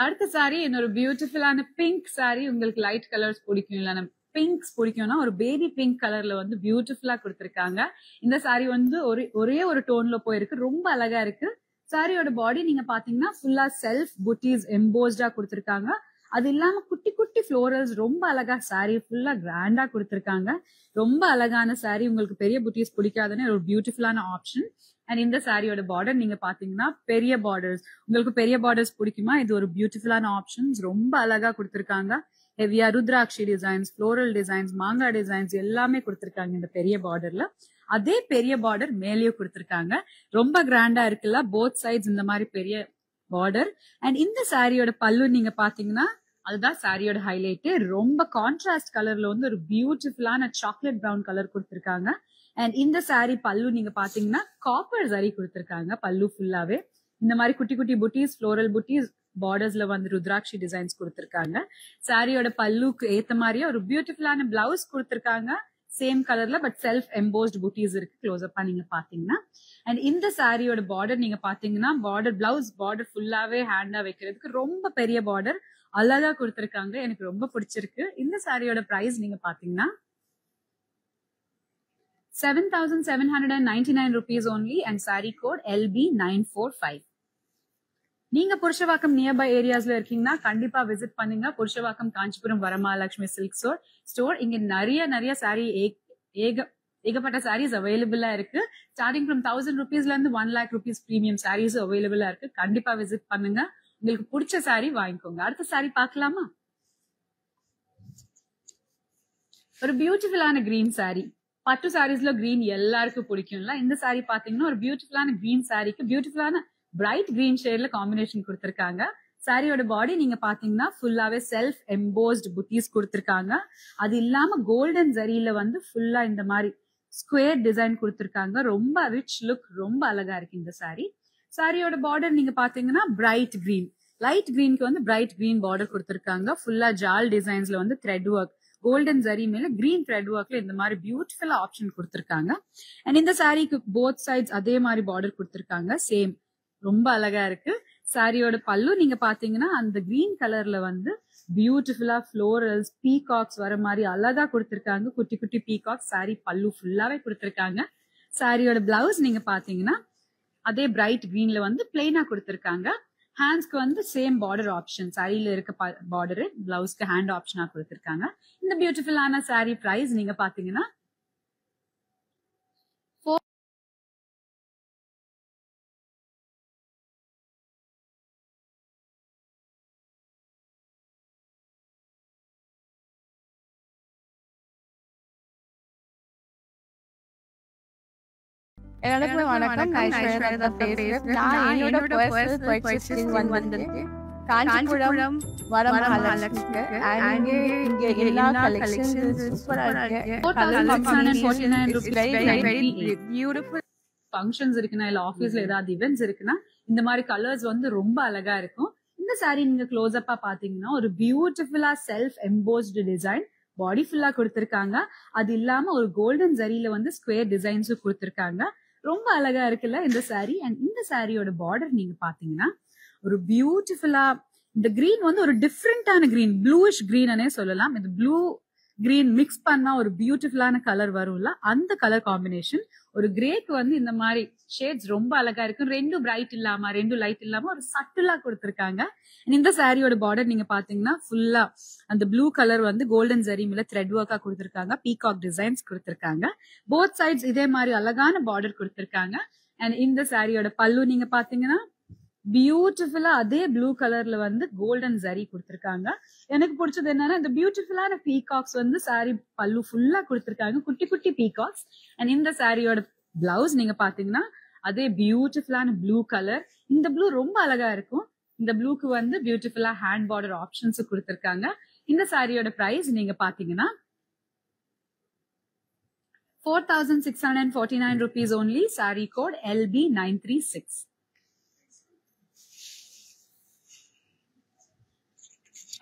அடுத்த சாரி இன்னொரு பியூட்டிஃபுல்லான பிங்க் சாரி. உங்களுக்கு லைட் கலர்ஸ் பிடிக்கும் இல்ல பிங்க்ஸ் பிடிக்கும்னா ஒரு பேபி பிங்க் கலர்ல வந்து பியூட்டிஃபுல்லா கொடுத்திருக்காங்க. இந்த சாரி வந்து ஒரே ஒரு டோன்ல போயிருக்கு. ரொம்ப அழகா இருக்கு. சாரியோட பாடி நீங்க பாத்தீங்கன்னா ஃபுல்லா செல்ஃப் புட்டீஸ் எம்போஸ்டா கொடுத்திருக்காங்க. அது இல்லாம குட்டி குட்டி ஃப்ளோரல்ஸ் ரொம்ப அழகா சாரி ஃபுல்லா கிராண்டா கொடுத்திருக்காங்க. ரொம்ப அழகான சாரி. உங்களுக்கு பெரிய புட்டீஸ் பிடிக்காதுன்னு ஒரு பியூட்டிஃபுல்லான ஆப்ஷன். அண்ட் இந்த சாரியோட பார்டர் நீங்க பாத்தீங்கன்னா பெரிய பார்டர்ஸ். உங்களுக்கு பெரிய பார்டர்ஸ் பிடிக்குமா? இது ஒரு பியூட்டிஃபுல்லான ஆப்ஷன்ஸ். ரொம்ப அழகா கொடுத்திருக்காங்க. ஹெவியா ருத்ராட்சி டிசைன்ஸ், ஃப்ளோரல் டிசைன்ஸ், மாங்காய் டிசைன்ஸ் எல்லாமே கொடுத்திருக்காங்க இந்த பெரிய பார்டர்ல. அதே பெரிய பார்டர் மேலேயும் கொடுத்திருக்காங்க. ரொம்ப கிராண்டா இருக்குல்ல, போத் சைட்ஸ் இந்த மாதிரி பெரிய பார்டர். அண்ட் இந்த சாரியோட பல்லு நீங்க பாத்தீங்கன்னா அதுதான் சாரியோட ஹைலைட். ரொம்ப கான்ட்ராஸ்ட் கலர்ல வந்து ஒரு பியூட்டிஃபுல்லான சாக்லேட் பிரவுன் கலர் கொடுத்திருக்காங்க. அண்ட் இந்த சாரி பல்லு நீங்க பாத்தீங்கன்னா காப்பர் சரி கொடுத்திருக்காங்க. பல்லு ஃபுல்லாவே இந்த மாதிரி குட்டி குட்டி புட்டீஸ், ஃப்ளோரல் புட்டீஸ், பார்டர்ஸ்ல வந்து ருத்ராட்சி டிசைன்ஸ் கொடுத்திருக்காங்க. சாரியோட பல்லுக்கு ஏத்த மாதிரியே ஒரு பியூட்டிஃபுல்லான பிளவுஸ் கொடுத்திருக்காங்க. சேம் கலர்ல பட் செல்ஃப் எம்போஸ்ட் புட்டீஸ் இருக்கு. க்ளோஸ் அப்பா நீங்க பாத்தீங்கன்னா. அண்ட் இந்த சாரியோட பார்டர் நீங்க பாத்தீங்கன்னா பார்டர் பிளவுஸ் பார்டர் ஃபுல்லாவே ஹேண்டா வைக்கிறதுக்கு ரொம்ப பெரிய பார்டர் அழகா கொடுத்திருக்காங்க. எனக்கு ரொம்ப பிடிச்சிருக்கு. இந்த சாரியோட பிரைஸ் நீங்க பாத்தீங்கன்னா 7799 rupees only and saree code LB945. நீங்க புருஷவாக்கம் நியர்பை ஏரியாஸ்ல இருக்கீங்கன்னா கண்டிப்பா விசிட் பண்ணுங்க. Purasawalkam Kanchipuram Varamahalakshmi silk store. இங்க நிறைய சாரி ஏகப்பட்ட சாரீஸ் அவைலபிளா இருக்கு. ஸ்டார்டிங் ஃப்ரம் 1000 rupeesல இருந்து 1 lakh rupees பிரீமியம் சாரீஸ் அவைலபிளா இருக்கு. கண்டிப்பா விசிட் பண்ணுங்க. உங்களுக்கு பிடிச்ச சாரி வாங்கிக்கோங்க. அடுத்த சாரி பார்க்கலாமா? ஒரு பியூட்டிஃபுல்லான கிரீன் சாரி. பட்டு சாரீஸ்ல கிரீன் எல்லாருக்கும் பிடிக்கும்ல. இந்த சாரி பாத்தீங்கன்னா ஒரு பியூட்டிஃபுல்லான கிரீன் சாரிக்கு பியூட்டிஃபுல்லான பிரைட் கிரீன் ஷேட்ல காம்பினேஷன் கொடுத்திருக்காங்க. சாரியோட பாடி நீங்க பாத்தீங்கன்னா ஃபுல்லாவே செல்ஃப் எம்போஸ்ட் புட்டீஸ் கொடுத்திருக்காங்க. அது இல்லாம கோல்டன் ஜரியில வந்து ஃபுல்லா இந்த மாதிரி ஸ்கொயர் டிசைன் கொடுத்திருக்காங்க. ரொம்ப ரிச் லுக், ரொம்ப அழகா இருக்கு இந்த சாரி. சாரியோட பார்டர் நீங்க பாத்தீங்கன்னா பிரைட் கிரீன், லைட் கிரீனுக்கு வந்து பிரைட் கிரீன் பார்டர் கொடுத்திருக்காங்க. ஃபுல்லா ஜால் டிசைன்ஸ்ல வந்து த்ரெட் ஒர்க், கோல்டன் ஜரி மேல கிரீன் த்ரெட் ஒர்க்ல இந்த மாதிரி பியூட்டிஃபுல் ஆப்ஷன் கொடுத்திருக்காங்க. அண்ட் இந்த சாரிக்கு போத் சைட்ஸ் அதே மாதிரி பார்டர் கொடுத்திருக்காங்க. சேம் ரொம்ப அழகா இருக்கு. சாரியோட பல்லு நீங்க பாத்தீங்கன்னா அந்த கிரீன் கலர்ல வந்து பியூட்டிஃபுல்லா ஃப்ளோரல்ஸ், பீகாக்ஸ் வர மாதிரி அழகா கொடுத்திருக்காங்க. குட்டி குட்டி பீகாக்ஸ் சாரி பல்லு ஃபுல்லாவே கொடுத்திருக்காங்க. சாரியோட பிளவுஸ் நீங்க பாத்தீங்கன்னா அதே பிரைட் கிரீன்ல வந்து பிளெயினா கொடுத்திருக்காங்க. ஹேண்ட்ஸ்க்கு வந்து சேம் பார்டர் ஆப்ஷன், சாரியில இருக்க பார்டர் பிளவுஸ்க்கு ஹேண்ட் ஆப்ஷனா கொடுத்திருக்காங்க. இந்த பியூட்டிஃபுல்லான சாரி பிரைஸ் நீங்க பாத்தீங்கன்னா எல்லாருக்கும் வணக்கம். நான் ஐஸ்வர்யா பேசுறேன். நான் என்னோட பர்சனல் பர்ச்சேசிங் வந்திருக்கு காஞ்சிபுரம் வரமகாலட்சுமிக்கு. அண்ட் இங்க எல்லா கலெக்ஷன்ஸ் சூப்பரா இருக்கு. 4649 rupees. பியூட்டிஃபுல் ஃபங்க்ஷன்ஸ் இருக்குன்னா இல்ல ஆபீஸ்ல ஏதாவது இவெண்ட்ஸ் இருக்குன்னா இந்த மாதிரி கலர்ஸ் வந்து ரொம்ப அழகா இருக்கும். இந்த சாரி நீங்க க்ளோஸ் அப்பா பாத்தீங்கன்னா ஒரு பியூட்டிஃபுல்லா செல்ஃப் எம்போஸ்டு டிசைன் பாடி ஃபுல்லா கொடுத்திருக்காங்க. அது இல்லாம ஒரு கோல்டன் ஜரியில வந்து ஸ்கொயர் டிசைன்ஸும் கொடுத்திருக்காங்க. ரொம்ப அழகா இருக்குல்ல இந்த சாரி. அண்ட் இந்த சாரியோட பார்டர் நீங்க பாத்தீங்கன்னா ஒரு பியூட்டிஃபுல்லா இந்த கிரீன் வந்து ஒரு டிஃப்ரெண்டான கிரீன், ப்ளூயிஷ் கிரீன் சொல்லலாம். இது ப்ளூ கிரீன் மிக்ஸ் பண்ணா ஒரு பியூட்டிஃபுல்லான கலர் வரும்ல, அந்த கலர் காம்பினேஷன். ஒரு கிரேக்கு வந்து இந்த மாதிரி ஷேட்ஸ் ரொம்ப அழகா இருக்கு. ரெண்டும் பிரைட் இல்லாம ரெண்டும் லைட் இல்லாம ஒரு சட்டிலா கொடுத்திருக்காங்க. இந்த சாரியோட பார்டர் நீங்க பாத்தீங்கன்னா ஃபுல்லா அந்த ப்ளூ கலர் வந்து கோல்டன் ஜரி மேல த்ரெட் ஒர்க்கா கொடுத்திருக்காங்க. பீகாக் டிசைன்ஸ் கொடுத்திருக்காங்க. போத் சைட்ஸ் இதே மாதிரி அழகான பார்டர் கொடுத்திருக்காங்க. அண்ட் இந்த சாரியோட பல்லு நீங்க பாத்தீங்கன்னா பியூட்டிஃபுல்லா அதே ப்ளூ கலர்ல வந்து கோல்டன் ஜரி கொடுத்திருக்காங்க. எனக்கு பிடிச்சது என்னன்னா இந்த பியூட்டிஃபுல்லான பீகாக்ஸ் வந்து சாரி பல்லு ஃபுல்லா கொடுத்திருக்காங்க, குட்டி குட்டி பீகாக்ஸ். அண்ட் இந்த சாரியோட பிளவுஸ் நீங்க பாத்தீங்கன்னா அதே பியூட்டிஃபுல்லான ப்ளூ கலர். இந்த ப்ளூ ரொம்ப அழகா இருக்கும். இந்த ப்ளூக்கு வந்து பியூட்டிஃபுல்லா ஹேண்ட் பார்டர் ஆப்ஷன்ஸ் கொடுத்திருக்காங்க. இந்த சாரியோட பிரைஸ் நீங்க பாத்தீங்கன்னா 4,649 rupees only. Saree code LB936.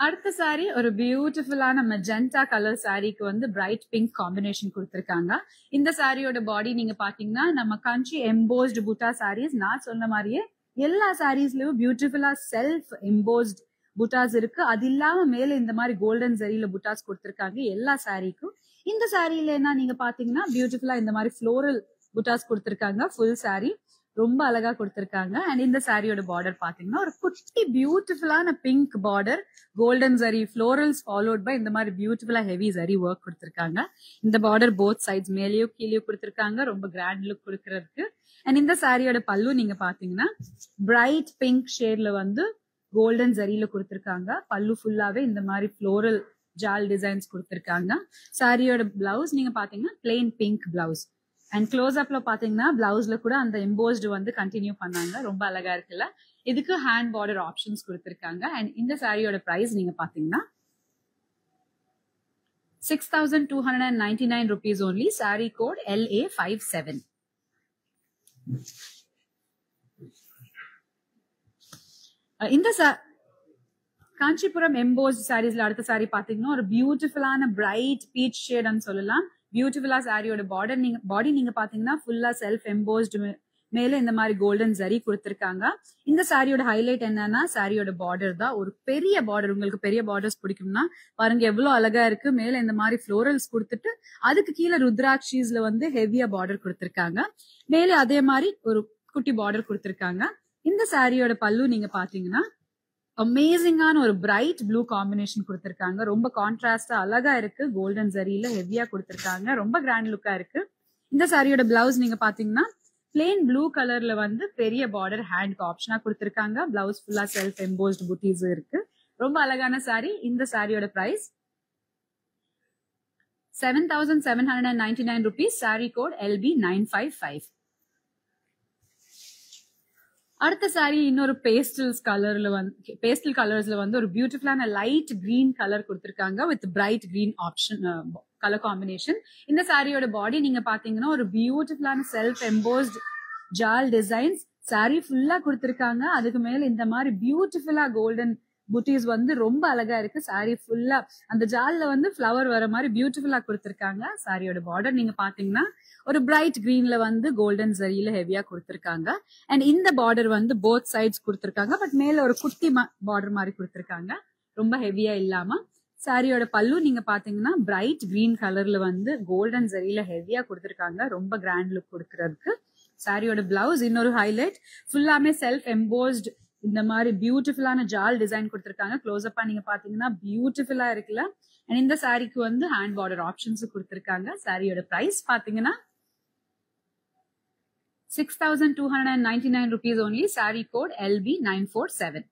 அடுத்த சாரி ஒரு பியூட்டிஃபுல்லான மெஜெண்டா கலர் சாரிக்கு வந்து பிரைட் பிங்க் காம்பினேஷன் கொடுத்திருக்காங்க. இந்த சாரியோட பாடி நீங்க பாத்தீங்கன்னா நம்ம கஞ்சி எம்போஸ்டு புட்டா சாரீஸ், நான் சொன்ன மாதிரியே எல்லா சாரீஸ்லயும் பியூட்டிஃபுல்லா செல்ஃப் எம்போஸ்ட் புட்டாஸ் இருக்கு. அது இல்லாம மேல இந்த மாதிரி கோல்டன் ஜரியில புட்டாஸ் கொடுத்திருக்காங்க எல்லா சாரிக்கும். இந்த சாரியில என்ன நீங்க பாத்தீங்கன்னா பியூட்டிஃபுல்லா இந்த மாதிரி ஃப்ளோரல் புட்டாஸ் கொடுத்திருக்காங்க. ஃபுல் சாரி ரொம்ப அழகா கொடுத்திருக்காங்க. அண்ட் இந்த சாரியோட பார்டர் பாத்தீங்கன்னா ஒரு குட்டி பியூட்டிஃபுல்லான pink border, golden zari florals followed by இந்த மாதிரி பியூட்டிஃபுல்லா ஹெவி ஜரி ஒர்க் கொடுத்திருக்காங்க. இந்த பார்டர் போத் சைட்ஸ் மேலேயும் கீழேயும் கொடுத்திருக்காங்க, ரொம்ப கிராண்ட் லுக் கொடுக்கறதுக்கு. அண்ட் இந்த சாரியோட பல்லு நீங்க பாத்தீங்கன்னா பிரைட் பிங்க் ஷேட்ல வந்து கோல்டன் ஜரியில கொடுத்திருக்காங்க. பல்லு ஃபுல்லாவே இந்த மாதிரி ஃப்ளோரல் ஜால் டிசைன்ஸ் கொடுத்திருக்காங்க. சாரியோட பிளவுஸ் நீங்க பாத்தீங்கன்னா plain pink blouse. And close அப்ல பாத்தீங்கன்னா பிளவுஸ்ல கூட அந்த எம்போஸ்டு வந்து கண்டினியூ பண்ணாங்க. ரொம்ப அழகா இருக்குல்ல. இதுக்கு ஹேண்ட் பார்டர் ஆப்ஷன்ஸ் கொடுத்திருக்காங்க. அண்ட் இந்த சாரியோட பிரைஸ் நீங்க பாத்தீங்கன்னா 6,299 rupees only. Saree code LA57. இந்த காஞ்சிபுரம் எம்போஸ்ட் சாரீஸ்ல அடுத்த சாரி பாத்தீங்கன்னா ஒரு பியூட்டிஃபுல்லான பிரைட் பீச் ஷேட்னு சொல்லலாம். பியூட்டிஃபுல்லா சாரியோட பாடி நீங்க பாத்தீங்கன்னா ஃபுல்லா செல்ஃப் எம்போஸ்டு மேல இந்த மாதிரி கோல்டன் ஜரி கொடுத்திருக்காங்க. இந்த சாரியோட ஹைலைட் என்னன்னா சாரியோட பார்டர் தான். ஒரு பெரிய பார்டர், உங்களுக்கு பெரிய பார்டர்ஸ் பிடிக்கும்னா பாருங்க எவ்வளவு அழகா இருக்கு. மேல இந்த மாதிரி ஃப்ளோரல்ஸ் கொடுத்துட்டு அதுக்கு கீழே ருத்ராட்சிஸ்ல வந்து ஹெவியா பார்டர் கொடுத்திருக்காங்க. மேல அதே மாதிரி ஒரு குட்டி பார்டர் கொடுத்திருக்காங்க. இந்த சாரியோட பல்லு நீங்க பாத்தீங்கன்னா அமேசிங்கான ஒரு பிரைட் ப்ளூ காம்பினேஷன் கொடுத்திருக்காங்க. ரொம்ப கான்ட்ராஸ்டா அழகா இருக்கு. கோல்டன் ஜரியில ஹெவியா கொடுத்திருக்காங்க. ரொம்ப கிராண்ட் லுக்கா இருக்கு. இந்த சாரியோட பிளவுஸ் நீங்க பாத்தீங்கன்னா பிளெயின் ப்ளூ கலர்ல வந்து பெரிய பார்டர் ஹேண்ட் ஆப்ஷனா கொடுத்திருக்காங்க. பிளவுஸ் ஃபுல்லா செல்ஃப் எம்போஸ்ட் புட்டீஸ் இருக்கு. ரொம்ப அழகான சாரி. இந்த சாரியோட price 7,799 rupees. Saree code LB955. அடுத்த சாரி இன்னொரு பேஸ்டல் கலர்ஸ்ல வந்து ஒரு பியூட்டிஃபுல்லான லைட் கிரீன் கலர் கொடுத்திருக்காங்க with bright green option colour combination. இந்த சாரியோட பாடி நீங்க பாத்தீங்கன்னா ஒரு பியூட்டிஃபுல்லான self embossed jaal designs sari ஃபுல்லா கொடுத்திருக்காங்க. அதுக்கு மேல இந்த மாதிரி பியூட்டிஃபுல்லா கோல்டன் புட்டீஸ் வந்து ரொம்ப அழகா இருக்கு. சாரி ஃபுல்லா அந்த ஜால்ல வந்து ஃபிளவர் வர மாதிரி பியூட்டிஃபுல்லா கொடுத்திருக்காங்க. சாரியோட பார்டர் நீங்க பாத்தீங்கன்னா ஒரு பிரைட் கிரீன்ல வந்து கோல்டன் ஜரியில ஹெவியா கொடுத்திருக்காங்க. அண்ட் இந்த பார்டர் வந்து போத் சைட்ஸ் கொடுத்திருக்காங்க. பட் மேல ஒரு குட்டி பார்டர் மாதிரி கொடுத்திருக்காங்க, ரொம்ப ஹெவியா இல்லாம. சாரியோட பல்லு நீங்க பாத்தீங்கன்னா பிரைட் கிரீன் கலர்ல வந்து கோல்டன் ஜரியில ஹெவியா கொடுத்திருக்காங்க. ரொம்ப கிராண்ட் லுக் கொடுக்கறதுக்கு. சாரியோட பிளவுஸ் இன்னொரு ஹைலைட், ஃபுல்லாமே செல்ஃப் எம்போஸ்ட் இந்த மாதிரி பியூட்டிஃபுல்லான ஜால் டிசைன் கொடுத்திருக்காங்க. க்ளோஸ் அப்பா நீங்க பாத்தீங்கன்னா பியூட்டிஃபுல்லா இருக்குல்ல. அண்ட் இந்த சாரிக்கு வந்து ஹேண்ட் பார்டர் ஆப்ஷன்ஸ் கொடுத்திருக்காங்க. சாரியோட பிரைஸ் பாத்தீங்கன்னா 6,299 rupees only. Saree code LB947.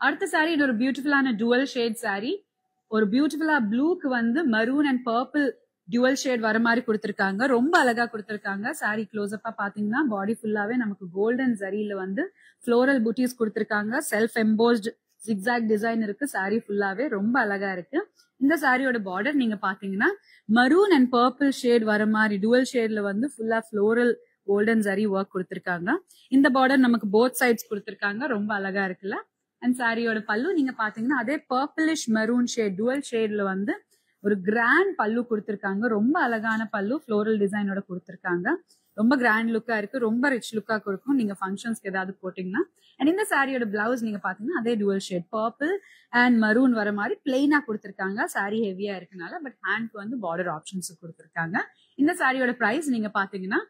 அடுத்த சாரி இது ஒரு பியூட்டிஃபுல்லான டுவல் ஷேட் சாரி. ஒரு பியூட்டிஃபுல்லா ப்ளூக்கு வந்து maroon and purple dual shade வர மாதிரி கொடுத்திருக்காங்க. ரொம்ப அழகா கொடுத்திருக்காங்க. சாரி க்ளோஸ் அப்பா பாத்தீங்கன்னா பாடி ஃபுல்லாவே நமக்கு கோல்டன் ஜரியில வந்து ஃப்ளோரல் புட்டீஸ் கொடுத்திருக்காங்க. செல்ஃப் எம்போஸ்ட் ஜிக்ஸாக் டிசைன் இருக்கு. சாரி ஃபுல்லாவே ரொம்ப அழகா இருக்கு. இந்த சாரியோட பார்டர் நீங்க பாத்தீங்கன்னா மரூன் அண்ட் பர்பிள் ஷேட் வர மாதிரி டுவல் ஷேட்ல வந்து ஃபுல்லா ஃப்ளோரல் கோல்டன் ஜரி ஒர்க் கொடுத்திருக்காங்க. இந்த பார்டர் நமக்கு போத் சைட்ஸ் கொடுத்திருக்காங்க. ரொம்ப அழகா இருக்குல்ல. அண்ட் சாரியோட பல்லு நீங்க பாத்தீங்கன்னா அதே பர்பிளிஷ் மெரூன் ஷேட் டுவல் ஷேட்ல வந்து ஒரு கிராண்ட் பல்லு கொடுத்திருக்காங்க. ரொம்ப அழகான பல்லு ஃப்ளோரல் டிசைனோட கொடுத்திருக்காங்க. ரொம்ப கிராண்ட் லுக்கா இருக்கு. ரொம்ப ரிச் லுக்கா கொடுக்கும் நீங்க ஃபங்க்ஷன்ஸ்க்கு ஏதாவது போட்டீங்கன்னா. அண்ட் இந்த சாரியோட பிளவுஸ் நீங்க பாத்தீங்கன்னா அதே dual shade purple and maroon வர மாதிரி பிளெயினா கொடுத்திருக்காங்க. சாரி ஹெவியா இருக்கனால. பட் ஹேண்ட்க்கு வந்து பார்டர் ஆப்ஷன்ஸ் கொடுத்திருக்காங்க. இந்த சாரியோட பிரைஸ் நீங்க பாத்தீங்கன்னா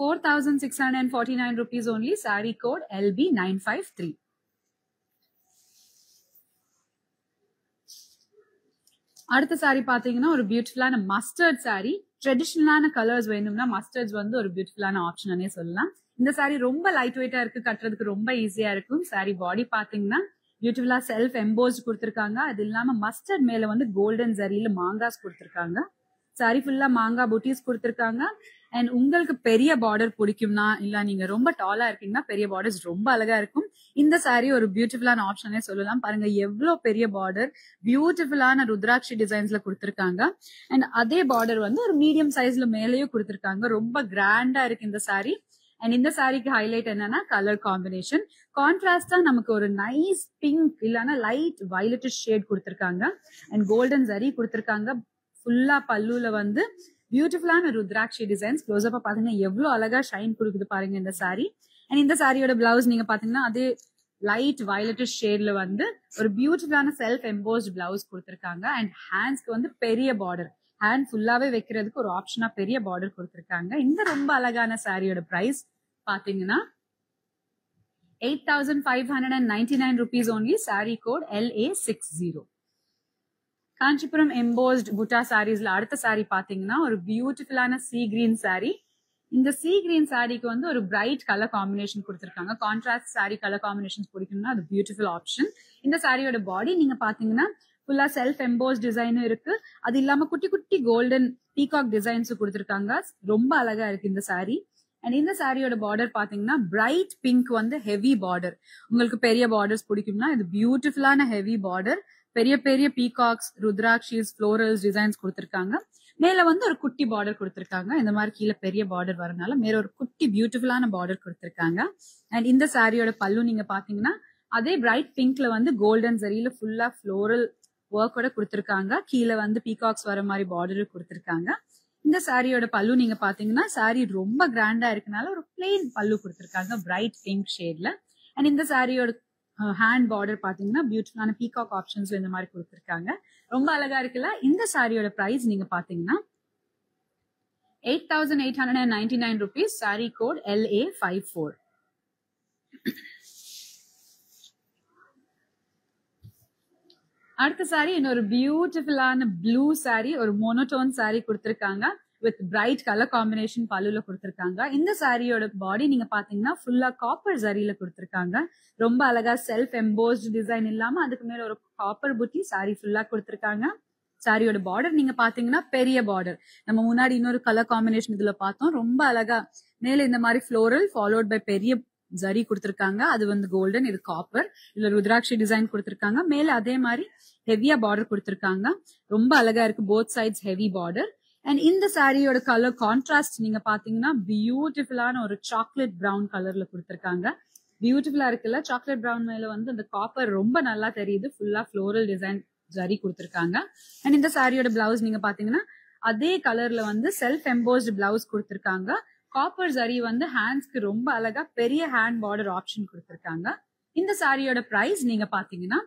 4,649 rupees only. Saree code LB953. அடுத்த சாரி பாத்தீங்கன்னா ஒரு பியூட்டிஃபுல்லான மஸ்டர்ட் சாரி. ட்ரெடிஷனலான கலர்ஸ் வேணும்னா மஸ்டர்ட்ஸ் வந்து ஒரு பியூட்டிஃபுல்லான ஆப்ஷனே சொல்லலாம். இந்த சாரி ரொம்ப லைட் வெயிட்டா இருக்கு, கட்டுறதுக்கு ரொம்ப ஈஸியா இருக்கும். சாரி பாடி பாத்தீங்கன்னா பியூட்டிஃபுல்லா செல்ஃப் எம்போஸ்ட் கொடுத்திருக்காங்க. அது இல்லாம மஸ்டர்ட் மேல வந்து கோல்டன் ஜரியில மாங்காஸ் கொடுத்திருக்காங்க. சாரி ஃபுல்லா மாங்கா புட்டீஸ் கொடுத்திருக்காங்க. அண்ட் உங்களுக்கு பெரிய பார்டர் பிடிக்கும்னா இல்ல நீங்க ரொம்ப டாலா இருக்கீங்கன்னா பெரிய பார்டர்ஸ் ரொம்ப அழகா இருக்கும். இந்த saree ஒரு பியூட்டிஃபுல்லான ஆப்ஷனே சொல்லலாம். பாருங்க எவ்வளவு பெரிய பார்டர், பியூட்டிஃபுல்லான ருத்ராட்சி டிசைன்ஸ்ல கொடுத்திருக்காங்க. அண்ட் அதே பார்டர் வந்து ஒரு மீடியம் சைஸ்ல மேலேயும் கொடுத்திருக்காங்க. ரொம்ப கிராண்டா இருக்கு இந்த saree. அண்ட் இந்த சாரிக்கு ஹைலைட் என்னன்னா கலர் காம்பினேஷன். கான்ட்ராஸ்டா நமக்கு ஒரு நைஸ் பிங்க் இல்லனா லைட் வயலட்டிஷ் ஷேட் கொடுத்திருக்காங்க. அண்ட் கோல்டன் ஜரி கொடுத்திருக்காங்க. ஃபுல்லா பல்லுல வந்து பியூட்டிஃபுல்லான ருத்ராட்சி டிசைன்ஸ். க்ளோஸ் அப்பா பாத்தீங்கன்னா எவ்வளவு அழகா ஷைன் கொடுக்குது பாருங்க இந்த சாரி. அண்ட் இந்த சாரியோட பிளவுஸ் நீங்க பாத்தீங்கன்னா அதே லைட் வயலட்டிஷ் ஷேட்ல வந்து ஒரு பியூட்டிஃபுல்லான செல்ஃப் எம்போஸ்ட் பிளவுஸ் கொடுத்திருக்காங்க. அண்ட் ஹேண்ட்ஸ்க்கு வந்து பெரிய பார்டர், ஹேண்ட் ஃபுல்லாவே வைக்கிறதுக்கு ஒரு ஆப்ஷனா பெரிய பார்டர் கொடுத்திருக்காங்க. இந்த ரொம்ப அழகான சாரியோட பிரைஸ் பாத்தீங்கன்னா 8,599 rupees only. saree code LA60. Kanchipuram embossed butta சாரீஸ்ல அடுத்த சாரி பாத்தீங்கன்னா ஒரு பியூட்டிஃபுல்லான சீ கிரீன் சாரி. இந்த சீ கிரீன் சாரிக்கு வந்து ஒரு பிரைட் கலர் காம்பினேஷன் கொடுத்திருக்காங்க. கான்ட்ராஸ்ட் சாரி கலர் காம்பினேஷன் பிடிக்கணும்னா அது பியூட்டிஃபுல் ஆப்ஷன். இந்த சாரியோட பாடி நீங்க பாத்தீங்கன்னா ஃபுல்லா செல்ஃப் எம்போஸ் டிசைனும் இருக்கு. அது இல்லாம குட்டி குட்டி கோல்டன் பீகாக் டிசைன்ஸ் கொடுத்திருக்காங்க. ரொம்ப அழகா இருக்கு இந்த சாரி. அண்ட் இந்த சாரியோட பார்டர் பாத்தீங்கன்னா பிரைட் பிங்க் வந்து ஹெவி பார்டர். உங்களுக்கு பெரிய பார்டர்ஸ் பிடிக்கும்னா இது பியூட்டிஃபுல்லான ஹெவி பார்டர். பெரிய பெரிய பீகாக்ஸ், ருத்ராட்சிஸ், ஃப்ளோரல்ஸ் டிசைன்ஸ் கொடுத்திருக்காங்க. மேல வந்து ஒரு குட்டி பார்டர் கொடுத்திருக்காங்க. இந்த மாதிரி கீழே பெரிய பார்டர் வரனால மேல ஒரு குட்டி பியூட்டிஃபுல்லான பார்டர் கொடுத்திருக்காங்க. அண்ட் இந்த சாரியோட பல்லு நீங்க பாத்தீங்கன்னா அதே பிரைட் பிங்க்ல வந்து கோல்டன் ஜரியில ஃபுல்லா ஃப்ளோரல் ஒர்க்கோட கொடுத்திருக்காங்க. கீழே வந்து பீகாக்ஸ் வர மாதிரி பார்டர் கொடுத்திருக்காங்க. இந்த சாரியோட பல்லு நீங்க பாத்தீங்கன்னா சாரி ரொம்ப கிராண்டா இருக்கனால ஒரு பிளெயின் பல்லு கொடுத்திருக்காங்க பிரைட் பிங்க் ஷேட்ல. அண்ட் இந்த சாரியோட ஹேண்ட் பார்டர் பாத்தீங்கன்னா பியூட்டிஃபுல்லான பீகாக் ஆப்ஷன்ஸ் இந்த மாதிரி கொடுத்திருக்காங்க. ரொம்ப அழகா இருக்குல்ல. இந்த சாரியோட பிரைஸ் நீங்க பாத்தீங்கன்னா 8,899 rupees. saree code LA54. அடுத்த சாரி இன்னொரு பியூட்டிஃபுல்லான ப்ளூ சாரி, ஒரு மோனோடோன் சாரி கொடுத்திருக்காங்க. வித் பிரைட் கலர் காம்பினேஷன் பல்லுல கொடுத்திருக்காங்க. இந்த சாரியோட பாடி நீங்க பாத்தீங்கன்னா ஃபுல்லா காப்பர் ஜரியில கொடுத்திருக்காங்க. ரொம்ப அழகா செல்ஃப் எம்போஸ்ட் டிசைன் இல்லாம அதுக்கு மேல ஒரு காப்பர் புட்டி சாரி ஃபுல்லா கொடுத்திருக்காங்க. சாரியோட பார்டர் நீங்க பாத்தீங்கன்னா பெரிய பார்டர். நம்ம முன்னாடி இன்னொரு கலர் காம்பினேஷன் இதுல பார்த்தோம். ரொம்ப அழகா மேல இந்த மாதிரி ஃப்ளோரல் ஃபாலோட் பை பெரிய ஜரி கொடுத்திருக்காங்க. அது வந்து கோல்டன், இது காப்பர். இதுல ருத்ராட்சி டிசைன் கொடுத்திருக்காங்க. மேல அதே மாதிரி ஹெவியா பார்டர் கொடுத்திருக்காங்க. ரொம்ப அழகா இருக்கு. Both sides heavy border. And இந்த சாரியோட கலர் கான்ட்ராஸ்ட் நீங்க பாத்தீங்கன்னா பியூட்டிஃபுல்லான ஒரு சாக்லேட் பிரவுன் கலர்ல கொடுத்திருக்காங்க. பியூட்டிஃபுல்லா இருக்குல்ல. சாக்லேட் பிரவுன் மேல வந்து அந்த காப்பர் ரொம்ப நல்லா தெரியுது. ஃபுல்லா ஃப்ளோரல் டிசைன் ஜரி கொடுத்திருக்காங்க. அண்ட் இந்த சாரியோட பிளவுஸ் நீங்க பாத்தீங்கன்னா அதே கலர்ல வந்து செல்ஃப் எம்போஸ்ட் பிளவுஸ் கொடுத்திருக்காங்க. காப்பர் ஜரி வந்து ஹேண்ட்ஸ்க்கு ரொம்ப அழகா பெரிய ஹேண்ட் பார்டர் ஆப்ஷன் கொடுத்திருக்காங்க. இந்த சாரியோட பிரைஸ் நீங்க பாத்தீங்கன்னா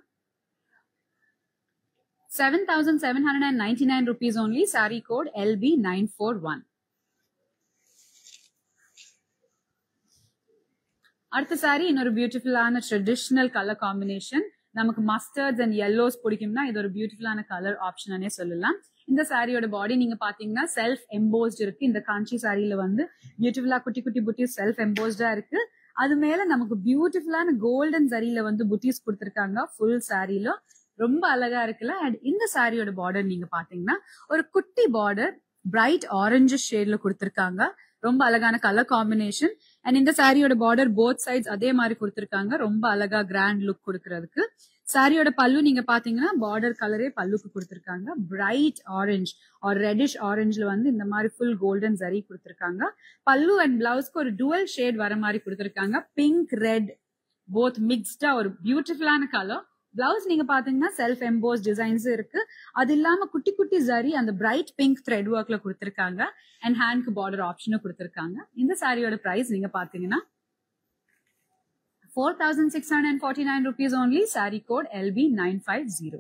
7,799 rupees only. saree code LB941. அடுத்த சாரி இன்னொரு பியூட்டிஃபுல்லான ட்ரெடிஷனல் கலர் காம்பினேஷன். நமக்கு மஸ்டர்ட்ஸ் அண்ட் yellows பிடிக்கும்னா இது ஒரு பியூட்டிஃபுல்லான கலர் ஆப்ஷனே சொல்லலாம். இந்த சாரியோட பாடி நீங்க பாத்தீங்கன்னா செல்ஃப் எம்போஸ்ட் இருக்கு. இந்த காஞ்சி சாரியில வந்து பியூட்டிஃபுல்லா குட்டி குட்டி புட்டிஸ் செல்ஃப் எம்போஸ்டா இருக்கு. அது மேல நமக்கு பியூட்டிஃபுல்லான கோல்டன் ஜரியில வந்து புட்டிஸ் கொடுத்திருக்காங்க ஃபுல் சாரியில. ரொம்ப அழகா இருக்குல்ல. அண்ட் இந்த சாரியோட பார்டர் நீங்க பாத்தீங்கன்னா ஒரு குட்டி பார்டர் பிரைட் ஆரஞ்சு ஷேட்ல கொடுத்திருக்காங்க. ரொம்ப அழகான கலர் காம்பினேஷன். அண்ட் இந்த சாரியோட பார்டர் போத் சைட்ஸ் அதே மாதிரி கொடுத்திருக்காங்க. ரொம்ப அழகா கிராண்ட் லுக் கொடுக்கறதுக்கு. சாரியோட பல்லு நீங்க பாத்தீங்கன்னா பார்டர் கலரே பல்லுக்கு கொடுத்திருக்காங்க. பிரைட் ஆரஞ்சு ஆர் ரெட்டிஷ் ஆரஞ்சுல வந்து இந்த மாதிரி ஃபுல் கோல்டன் ஜரி கொடுத்திருக்காங்க. பல்லு அண்ட் பிளவுஸ்க்கு ஒரு டுவல் ஷேட் வர மாதிரி கொடுத்திருக்காங்க. பிங்க் ரெட் போத் மிக்ஸ்டா ஒரு பியூட்டிஃபுல்லான கலர். பிளவுஸ் நீங்க பாத்தீங்கன்னா செல்ஃப் எம்போஸ் டிசைன்ஸ் இருக்கு. அது இல்லாம குட்டி குட்டி ஜரி அந்த பிரைட் பிங்க் த்ரெட் ஒர்க்ல கொடுத்திருக்காங்க. அண்ட் ஹேண்ட்க்கு பார்டர் ஆப்ஷனும் கொடுத்திருக்காங்க. இந்த சாரியோட பிரைஸ் நீங்க பாத்தீங்கன்னா 4,649 rupees only. saree code LB950.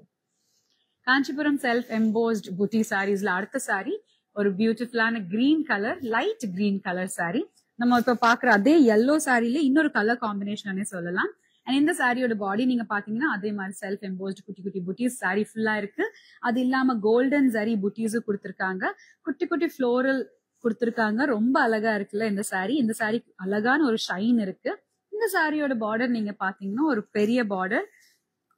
Kanchipuram self embossed புட்டி சாரீஸ்ல அடுத்த சாரி ஒரு பியூட்டிஃபுல்லான green colour, light green colour sorry. நம்ம இப்ப பாக்குற அதே yellow சாரியில இன்னொரு கலர் காம்பினேஷன் சொல்லலாம். அண்ட் இந்த சாரியோட பாடி நீங்க பாத்தீங்கன்னா அதே மாதிரி செல்ஃப் எம்போஸ்ட் குட்டி குட்டி புட்டிஸ் சாரி ஃபுல்லா இருக்கு. அது இல்லாம கோல்டன் ஜரி புட்டிஸும் கொடுத்திருக்காங்க. குட்டி குட்டி ஃப்ளோரல் கொடுத்திருக்காங்க. ரொம்ப அழகா இருக்குல்ல இந்த சாரி. இந்த சாரி அழகான ஒரு ஷைன் இருக்கு. இந்த சாரியோட பார்டர் நீங்க பாத்தீங்கன்னா ஒரு பெரிய பார்டர்,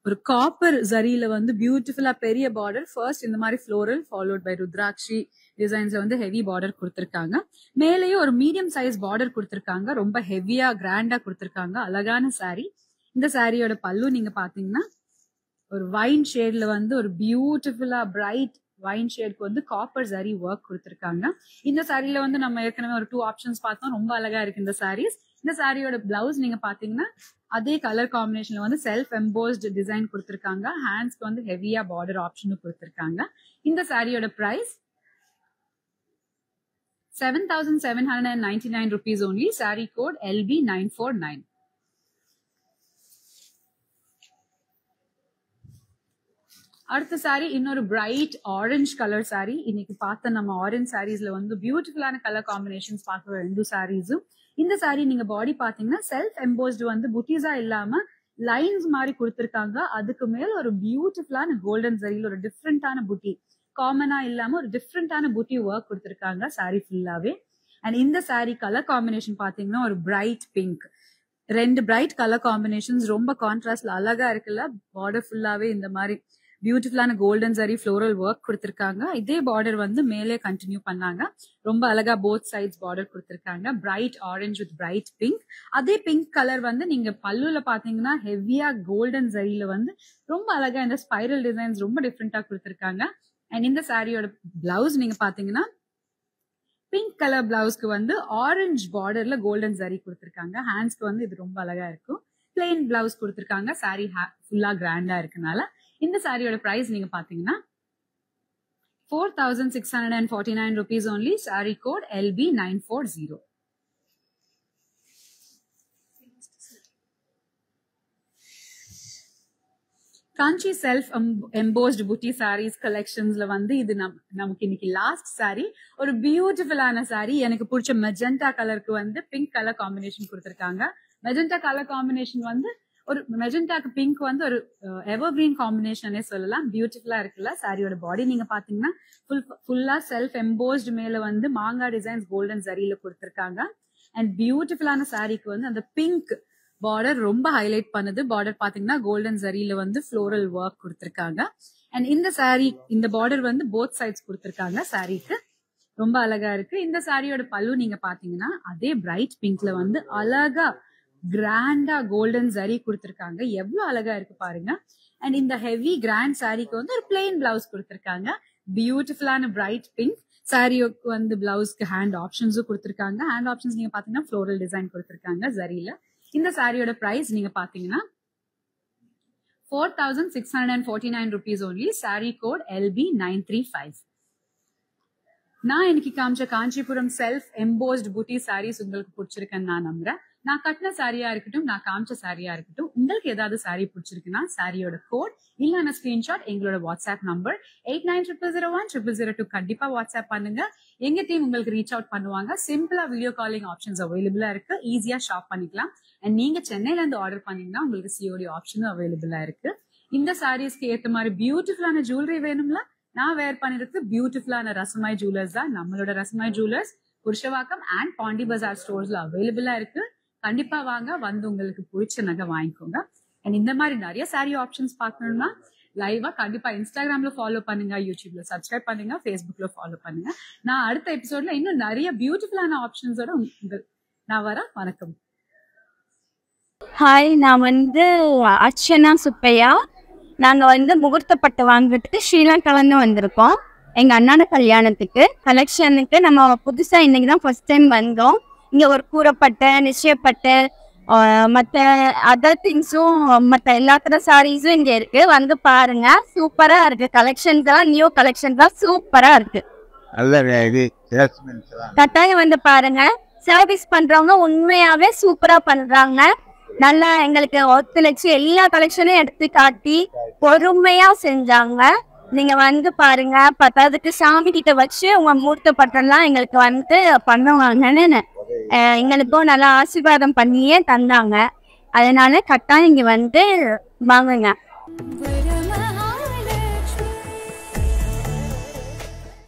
ஒரு காப்பர் ஜரியில வந்து பியூட்டிஃபுல்லா பெரிய பார்டர். ஃபர்ஸ்ட் இந்த மாதிரி ஃப்ளோரல் ஃபாலோட் பை ருத்ராட்சி டிசைன்ஸ்ல வந்து ஹெவி பார்டர் கொடுத்திருக்காங்க. மேலேயும் ஒரு மீடியம் சைஸ் பார்டர் கொடுத்திருக்காங்க. ரொம்ப ஹெவியா கிராண்டா கொடுத்திருக்காங்க. அழகான saree. இந்த சாரியோட பல்லு நீங்க பாத்தீங்கன்னா ஒரு வைன் ஷேட்ல வந்து ஒரு பியூட்டிஃபுல்லா பிரைட் வைன் ஷேட்க்கு வந்து காப்பர் சரி ஒர்க் கொடுத்திருக்காங்க. இந்த சாரியில வந்து நம்ம ஏற்கனவே ஒரு 2 ஆப்ஷன்ஸ் பார்த்தோம். ரொம்ப அழகா இருக்கு இந்த சாரீஸ். இந்த சாரியோட பிளவுஸ் நீங்க பாத்தீங்கன்னா அதே கலர் காம்பினேஷன்ல வந்து செல்ஃப் எம்போஸ்ட் டிசைன் கொடுத்திருக்காங்க. ஹேண்ட்ஸ்க்கு வந்து ஹெவியா பார்டர் ஆப்ஷனும் கொடுத்திருக்காங்க. இந்த சாரியோட price 7,799 rupees only. Saree code LB949. அடுத்த சாரி இன்னொரு பிரைட் ஆரஞ்ச் கலர் சாரி. இன்னைக்கு பார்த்த நம்ம ஆரஞ்ச் சாரீஸ்ல வந்து பியூட்டிஃபுல்லான கலர் காம்பினேஷன்ஸ் பார்க்குற 2 சாரீஸும். இந்த சாரி நீங்க பாடி பாத்தீங்கன்னா செல்ஃப் எம்போஸ்ட் வந்து புட்டிஸா இல்லாம லைன்ஸ் மாதிரி கொடுத்திருக்காங்க. அதுக்கு மேல ஒரு பியூட்டிஃபுல்லான கோல்டன் சரியில ஒரு டிஃப்ரெண்டான புட்டி, காமனா இல்லாம ஒரு டிஃப்ரெண்டான புட்டி ஒர்க் கொடுத்திருக்காங்க சாரி ஃபுல்லாவே. அண்ட் இந்த சாரி கலர் காம்பினேஷன் பாத்தீங்கன்னா ஒரு bright pink. 2 bright colour combinations ரொம்ப கான்ட்ராஸ்ட்ல அழகா இருக்குல்ல. பார்டர் ஃபுல்லாவே இந்த மாதிரி பியூட்டிஃபுல்லான கோல்டன் சரி ஃப்ளோரல் ஒர்க் கொடுத்திருக்காங்க. இதே பார்டர் வந்து மேலே கண்டினியூ பண்ணாங்க. ரொம்ப அழகா போத் சைட்ஸ் பார்டர் கொடுத்திருக்காங்க. Bright orange with bright pink. அதே பிங்க் கலர் வந்து நீங்க பல்லுல பாத்தீங்கன்னா ஹெவியா கோல்டன் சரியில வந்து ரொம்ப அழகா இந்த ஸ்பைரல் டிசைன்ஸ் ரொம்ப டிஃப்ரெண்டா கொடுத்திருக்காங்க. அண்ட் இந்த சாரியோட பிளவுஸ் நீங்க பாத்தீங்கன்னா பிங்க் கலர் பிளவுஸ்க்கு வந்து ஆரஞ்ச் பார்டர்ல கோல்டன் சரி கொடுத்திருக்காங்க. ஹேண்ட்ஸ்க்கு வந்து இது ரொம்ப அழகா இருக்கும். பிளெயின் பிளவுஸ் கொடுத்திருக்காங்க. சாரி ஃபுல்லா கிராண்டா இருக்கனால. இந்த சாரியோட பிரைஸ் நீங்க பாத்தீங்கன்னா 4,649 rupees only. Saree code LB940. காஞ்சி செல்ஃப் எம்போஸ்ட் புட்டி சாரீஸ் கலெக்ஷன்ஸ்ல வந்து இது நமக்கு இன்னைக்கு லாஸ்ட் சாரி. ஒரு பியூட்டிஃபுல்லான சாரி. எனக்கு பிடிச்ச மெஜெண்டா கலருக்கு வந்து பிங்க் கலர் காம்பினேஷன் கொடுத்திருக்காங்க. மெஜெண்டா கலர் காம்பினேஷன் வந்து ஒரு மெஜெண்டாக்கு பிங்க் வந்து ஒரு எவர்கிரீன் காம்பினேஷனே சொல்லலாம். பியூட்டிஃபுல்லா இருக்குல்ல. சாரியோட பாடி நீங்க பாத்தீங்கன்னா ஃபுல்லா செல்ஃப் எம்போஸ்ட் மேல வந்து மாங்கா டிசைன்ஸ் கோல்டன் சரியில கொடுத்திருக்காங்க. அண்ட் பியூட்டிஃபுல்லான சாரிக்கு வந்து அந்த பிங்க் பார்டர் ரொம்ப ஹைலைட் பண்ணுது. பார்டர் பாத்தீங்கன்னா கோல்டன் சரியில வந்து ஃப்ளோரல் ஒர்க் கொடுத்திருக்காங்க. அண்ட் இந்த சாரி இந்த பார்டர் வந்து போத் சைட்ஸ் கொடுத்திருக்காங்க. சாரிக்கு ரொம்ப அழகா இருக்கு. இந்த சாரியோட பல்லு நீங்க பாத்தீங்கன்னா அதே பிரைட் பிங்க்ல வந்து அழகா கிராண்டா கோல்டன் சரி கொடுத்திருக்காங்க. எவ்வளவு அழகா இருக்கு பாருங்க. அண்ட் இந்த ஹெவி கிராண்ட் சாரிக்கு வந்து ஒரு பிளெயின் பிளவுஸ் கொடுத்திருக்காங்க. பியூட்டிஃபுல்லான பிரைட் பிங்க். சாரியோக்கு வந்து பிளவுஸ்க்கு ஹேண்ட் ஆப்ஷன்ஸும் கொடுத்திருக்காங்க. ஹேண்ட் ஆப்ஷன்ஸ் நீங்க பாத்தீங்கன்னா ஃப்ளோரல் டிசைன் கொடுத்திருக்காங்க சரியில. இந்த சாரியோட பிரைஸ் நீங்க பாத்தீங்கன்னா 4,649 rupees only. Saree code LB935. நான் இன்னைக்கு காமிச்ச காஞ்சிபுரம் செல்ஃப் எம்போஸ்ட் புட்டி சாரீஸ் உங்களுக்கு பிடிச்சிருக்கேன்னு நான் நம்புறேன். நான் கட்டின சாரியா இருக்கட்டும், நான் காமிச்ச சாரியா இருக்கட்டும், உங்களுக்கு ஏதாவது சாரி பிடிச்சிருக்குன்னா சாரியோட கோட் இல்லைன்னா ஸ்கிரீன்ஷாட் எங்களோட வாட்ஸ்அப் நம்பர் 8900010002 கண்டிப்பா வாட்ஸ்அப் பண்ணுங்க. எங்க டீம் உங்களுக்கு ரீச் அவுட் பண்ணுவாங்க. சிம்பிளா வீடியோ காலிங் ஆப்ஷன்ஸ் அவைலபிளா இருக்கு. ஈஸியா ஷாப் பண்ணிக்கலாம். அண்ட் நீங்க சென்னையில இருந்து ஆர்டர் பண்ணீங்கன்னா உங்களுக்கு சிஓடி ஆப்ஷனும் அவைலபிளா இருக்கு. இந்த சாரீஸ்க்கு ஏத்த மாதிரி பியூட்டிஃபுல்லான ஜுவல்லரி வேணும்ல, நான் வேர் பண்ணிருக்கு பியூட்டிஃபுல்லான ரசமாய் ஜுவல்லர்ஸ் தான். நம்மளோட ரசமாய் ஜுவல்லர்ஸ் புருஷவாக்கம் அண்ட் பாண்டி பஜார் ஸ்டோர்ஸ்ல அவைலபிளா இருக்கு. கண்டிப்பா வாங்க, வந்து உங்களுக்கு பிடிச்ச நகை வாங்கிக்கோங்க. அண்ட் இந்த மாதிரி நிறைய சாரி ஆப்ஷன்ஸ் பார்க்கணும்னா லைவா கண்டிப்பா இன்ஸ்டாகிராம்ல ஃபாலோ பண்ணுங்க, யூடியூப்ல சப்ஸ்கிரைப் பண்ணுங்க, ஃபேஸ்புக்ல ஃபாலோ பண்ணுங்க. நான் அடுத்த எபிசோட்ல இன்னும் நிறைய பியூட்டிஃபுல்லான ஆப்ஷன்ஸோட நான் வரேன். வணக்கம். ஹாய், நான் வந்து அர்ச்சனா சுப்பையா. நாங்கள் வந்து முகூர்த்தப்பட்டு வாங்கிட்டு ஸ்ரீலங்காலேருந்து வந்திருக்கோம் எங்கள் அண்ணாட கல்யாணத்துக்கு. கலெக்ஷனுக்கு நம்ம புதுசாக இன்னைக்கு தான் ஃபர்ஸ்ட் டைம் வந்தோம். இங்கே ஒரு கூரைப்பட்டை, நிச்சயப்பட்டை, மற்ற அதர் திங்ஸும் மற்ற எல்லாத்தோட சாரீஸும் இங்கே இருக்கு. வந்து பாருங்க, சூப்பரா இருக்கு. கலெக்ஷன் தான், நியூ கலெக்ஷன் தான், சூப்பரா இருக்கு. கட்டாயம் வந்து பாருங்க. சர்வீஸ் பண்றவங்க உண்மையாவே சூப்பரா பண்றாங்க. நல்லா எங்களுக்கு ஒத்துழைச்சு எல்லா கலெக்ஷனும் எடுத்து காட்டி பொறுமையா செஞ்சாங்க. நீங்க வந்து பாருங்க. பத்தாவதுக்கு சாமி கிட்ட வச்சு உங்க மூர்த்த பட்டெல்லாம் எங்களுக்கு வந்து பண்ணுவாங்கன்னு எங்களுக்கும் நல்லா ஆசீர்வாதம் பண்ணியே தந்தாங்க. அதனால கட்டாயம் இங்க வந்து வாங்குங்க.